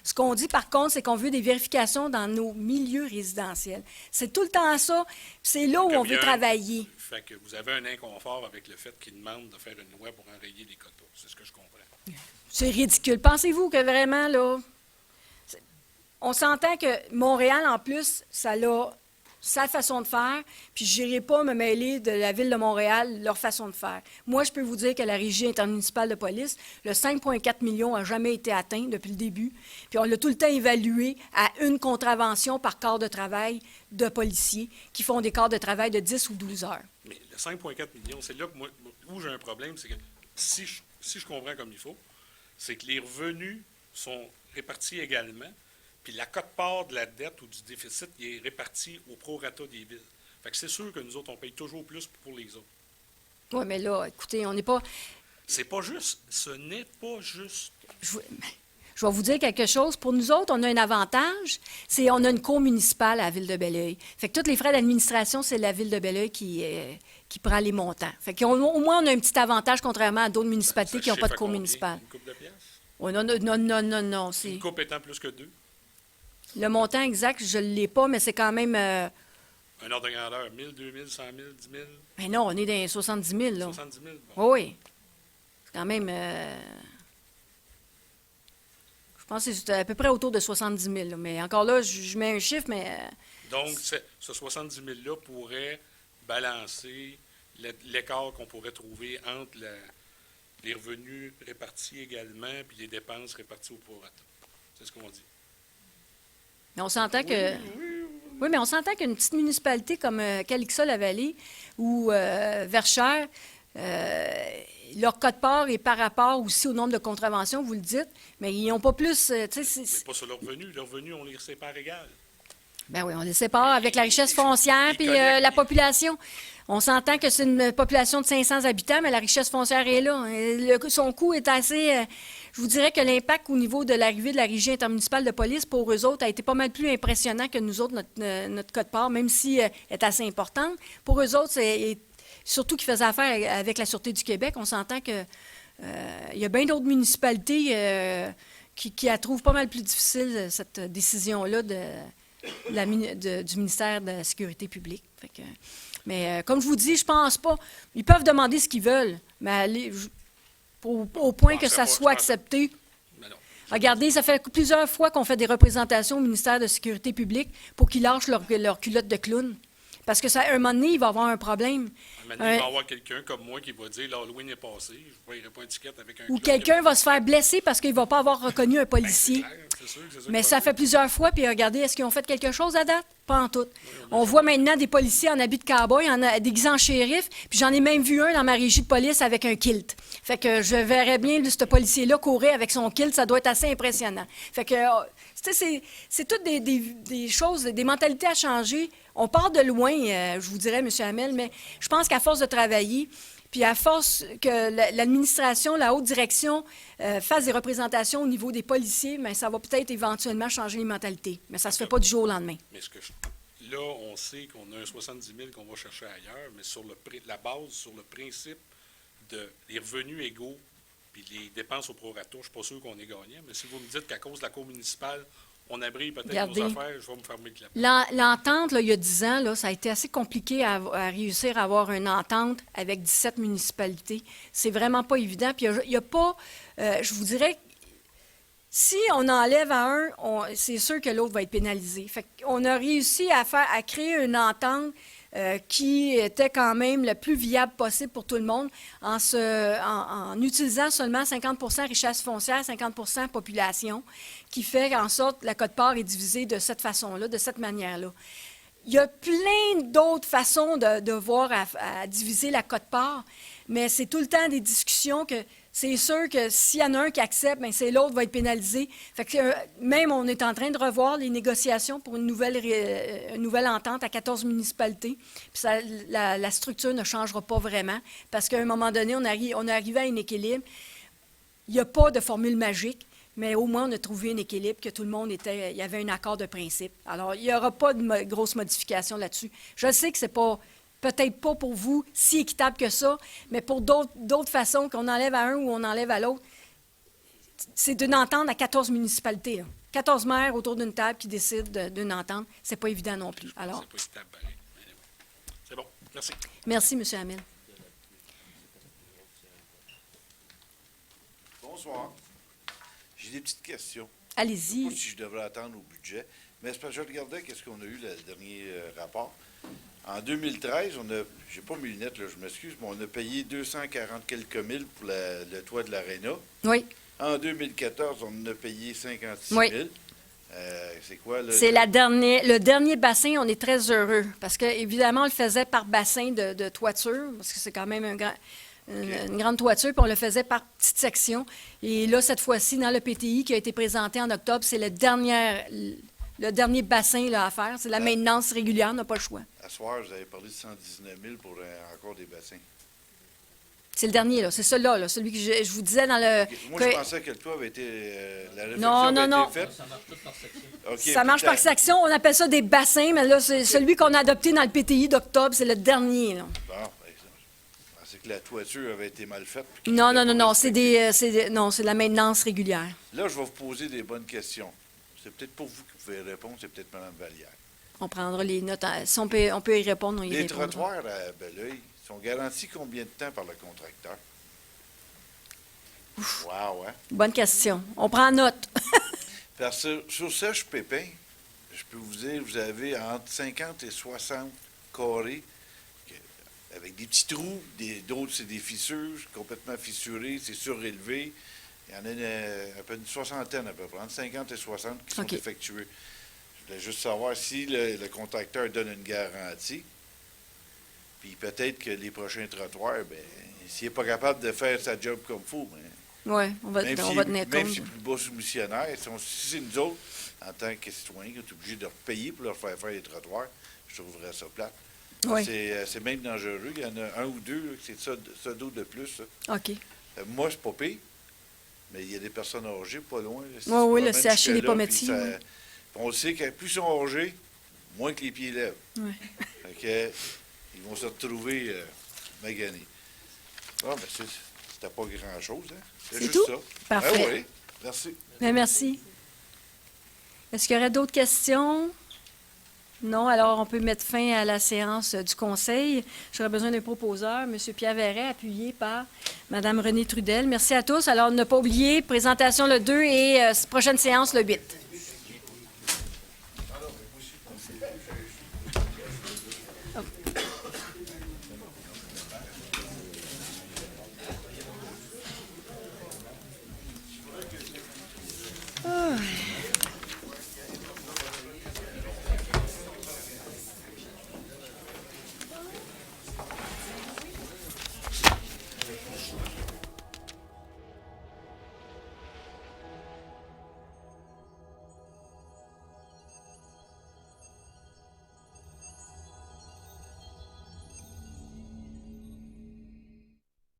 Ce qu'on dit, par contre, c'est qu'on veut des vérifications dans nos milieux résidentiels. C'est tout le temps ça. C'est là où on veut travailler.
Fait que vous avez un inconfort avec le fait qu'ils demandent de faire une loi pour enrayer les quotas. C'est ce que je comprends.
C'est ridicule. Pensez-vous que vraiment, là, on s'entend que Montréal, en plus, ça a sa façon de faire, puis je n'irai pas me mêler de la Ville de Montréal, leur façon de faire. Moi, je peux vous dire que la Régie intermunicipale de police, le 5,4 millions n'a jamais été atteint depuis le début, puis on l'a tout le temps évalué à une contravention par quart de travail de policiers qui font des quarts de travail de 10 ou 12 heures.
Mais le 5,4 millions, c'est là que moi, où j'ai un problème, c'est que si je comprends comme il faut, c'est que les revenus sont répartis également, puis la quote-part de la dette ou du déficit il est réparti au prorata des villes. Fait que c'est sûr que nous autres, on paye toujours plus pour les autres.
Oui, mais là, écoutez, on n'est pas...
C'est pas juste. Ce n'est pas juste.
Je vais vous dire quelque chose. Pour nous autres, on a un avantage, c'est on a une cour municipale à la Ville de Belleuil. Fait que tous les frais d'administration, c'est la Ville de Belleuil qui prend les montants. Fait qu'au moins, on a un petit avantage, contrairement à d'autres municipalités qui n'ont pas de cour municipale.
Une coupe de pièces?
Oh, non.
Une coupe étant plus que 2?
Le montant exact, je ne l'ai pas, mais c'est quand même...
Un ordre de grandeur, 1 000, 2 000, 100 000, 10 000?
Mais non, on est dans les 70 000, là.
70 000? Bon.
Oui. C'est quand même... je pense que c'est à peu près autour de 70 000, là. Mais encore là, je mets un chiffre, mais...
Donc, ce 70 000-là pourrait balancer l'écart qu'on pourrait trouver entre les revenus répartis également puis les dépenses réparties au prorata. C'est ce qu'on dit.
Mais on s'entend que... Oui, mais on s'entend qu'une petite municipalité comme Calixa-la-Vallée ou Verchères, leur quote-part est par rapport aussi au nombre de contraventions, vous le dites, mais ils n'ont pas plus...
Mais pas sur leurs revenus. Leurs revenus, on les sépare égal.
Ben oui, on les sépare avec la richesse foncière puis la population. On s'entend que c'est une population de 500 habitants, mais la richesse foncière est là. Son coût est assez... je vous dirais que l'impact au niveau de l'arrivée de la Régie intermunicipale de police, pour eux autres, a été pas mal plus impressionnant que nous autres, notre quote-part, même si elle est assez importante. Pour eux autres, c'est surtout qu'ils faisaient affaire avec la Sûreté du Québec. On s'entend que il y a bien d'autres municipalités qui la trouvent pas mal plus difficile, cette décision-là du ministère de la Sécurité publique. Fait que, mais comme je vous dis, je pense pas. Ils peuvent demander ce qu'ils veulent, mais au point que ça soit accepté. Regardez, ça fait plusieurs fois qu'on fait des représentations au ministère de la Sécurité publique pour qu'ils lâchent leur culotte de clown. Parce que un moment donné, il va y avoir un problème.
Un moment donné, il va y avoir quelqu'un comme moi qui va dire l'Halloween est passé, je ne paierai pas une étiquette avec un
ou quelqu'un va se faire blesser parce qu'il ne va pas avoir reconnu un policier.
C'est sûr
Mais ça fait plusieurs fois, puis regardez, est-ce qu'ils ont fait quelque chose à date? Pas en tout. On voit maintenant des policiers en habit de cow-boy, déguisés en shérif, puis j'en ai même vu un dans ma régie de police avec un kilt. Fait que je verrais bien ce policier-là courir avec son kilt, ça doit être assez impressionnant. Fait que c'est toutes des choses, des mentalités à changer. On part de loin, je vous dirais, M. Hamel, mais je pense qu'à force de travailler, puis à force que l'administration, la haute direction fasse des représentations au niveau des policiers, bien, ça va peut-être éventuellement changer les mentalités. Mais ça ne se fait pas du jour au lendemain.
Mais là, on sait qu'on a un 70 000 qu'on va chercher ailleurs, mais sur la base, sur le principe des revenus égaux puis les dépenses au prorata, je ne suis pas sûr qu'on est gagnant. Mais si vous me dites qu'à cause de la cour municipale, on abrille peut-être nos affaires, je vais me fermer le clap.
L'entente, là, il y a 10 ans, là, ça a été assez compliqué à réussir à avoir une entente avec 17 municipalités. C'est vraiment pas évident. Puis il n'y a pas, je vous dirais, si on enlève à un, c'est sûr que l'autre va être pénalisé. Fait qu'on a réussi à créer une entente qui était quand même le plus viable possible pour tout le monde en utilisant seulement 50 richesse foncière, 50 population, qui fait en sorte que la quote-part est divisée de cette façon-là, de cette manière-là. Il y a plein d'autres façons de voir à diviser la quote-part, mais c'est tout le temps des discussions que c'est sûr que s'il y en a un qui accepte, bien, c'est l'autre qui va être pénalisé. Fait que, même on est en train de revoir les négociations pour une nouvelle entente à 14 municipalités. Puis la structure ne changera pas vraiment parce qu'à un moment donné, on est arrivé à un équilibre. Il n'y a pas de formule magique, mais au moins on a trouvé un équilibre, que tout le monde il y avait un accord de principe. Alors, il n'y aura pas de grosse modification là-dessus. Je sais que c'est pas... Peut-être pas pour vous si équitable que ça, mais pour d'autres façons, qu'on enlève à un ou on enlève à l'autre, c'est d'une entente à 14 municipalités. Là. 14 maires autour d'une table qui décident d'une entente, c'est pas évident non plus. Alors,
C'est pas équitable, pareil. Mais anyway. C'est bon. Merci.
merci, M. Hamel.
Bonsoir. J'ai des petites questions. Je ne sais
Allez-y.
pas si je devrais attendre au budget, mais c'est parce que je regardais qu'est-ce qu'on a eu le dernier rapport. En 2013, j'ai pas mes lunettes, là, je m'excuse, mais on a payé 240 quelques mille pour le toit de l'Arena.
Oui.
En 2014, on en a payé 56
Oui.
000. C'est quoi, là?
C'est le dernier bassin, on est très heureux parce que évidemment, on le faisait par bassin de toiture, parce que c'est quand même une grande toiture, puis on le faisait par petite section. Et là, cette fois-ci, dans le PTI qui a été présenté en octobre, c'est le dernier bassin là, à faire. C'est la maintenance régulière, on n'a pas le choix.
À soir, vous avez parlé de 119 000 pour encore des bassins.
C'est le dernier, là. C'est celui-là, là, celui que je vous disais dans le...
Moi, je pensais que le toit avait été... la réflexion
Non,
avait
non,
été
non.
faite.
Ça marche tout par section.
OK,
Ça marche
puis
par section. On appelle ça des bassins, mais là, c'est celui qu'on a adopté dans le PTI d'octobre. C'est le dernier, là.
Bon, je pensais que la toiture avait été mal faite. puis qu'il
Non,
était
non, non,
pas
non.
respecté.
C'est de la maintenance régulière.
Là, je vais vous poser des bonnes questions. C'est peut-être pour vous que vous pouvez répondre, c'est peut-être Mme Vallière.
On prendra les notes. Si on peut y répondre, on y
Les
répondra.
trottoirs à Belleuil sont garantis combien de temps par le contracteur? Wow, hein?
Bonne question. On prend note.
Parce que sur Sèche Pépin, je peux vous dire, vous avez entre 50 et 60 carrés avec des petits trous, d'autres c'est des fissures, complètement fissurées, c'est surélevé. Il y en a une soixantaine à peu près, entre 50 et 60 qui sont
OK.
défectueux. Je voulais juste savoir si le contracteur donne une garantie. Puis peut-être que les prochains trottoirs, ben, s'il n'est pas capable de faire sa job comme il faut, ben,
Oui, on va tenir compte.
même si c'est plus bas soumissionnaire, si c'est nous autres, en tant que citoyens, qui sont obligés de leur payer pour leur faire les trottoirs, je trouverais ça plate.
Oui.
C'est même dangereux. Il y en a un ou deux, là, c'est ça d'eau de plus. Ça.
OK.
Moi, c'est pas pire, mais il y a des personnes âgées pas loin. Là, si
Oui,
tu
oui,
te
le
promènes
CHU des
jusque-là,
Pometiers,
puis ça-
oui.
puis on sait que plus ils sont âgés, moins que les pieds lèvent.
Oui.
Fait que, ils vont se retrouver maganés. Ah, ben c'était pas grand-chose. Hein?
C'est
juste
tout?
ça.
Parfait.
Ah oui, merci.
Bien, merci. Est-ce qu'il y aurait d'autres questions? Non, alors on peut mettre fin à la séance du Conseil. J'aurais besoin d'un proposeur, M. Pierre Verret, appuyé par Mme Renée Trudel. Merci à tous. Alors, ne pas oublier, présentation le 2 et prochaine séance le 8.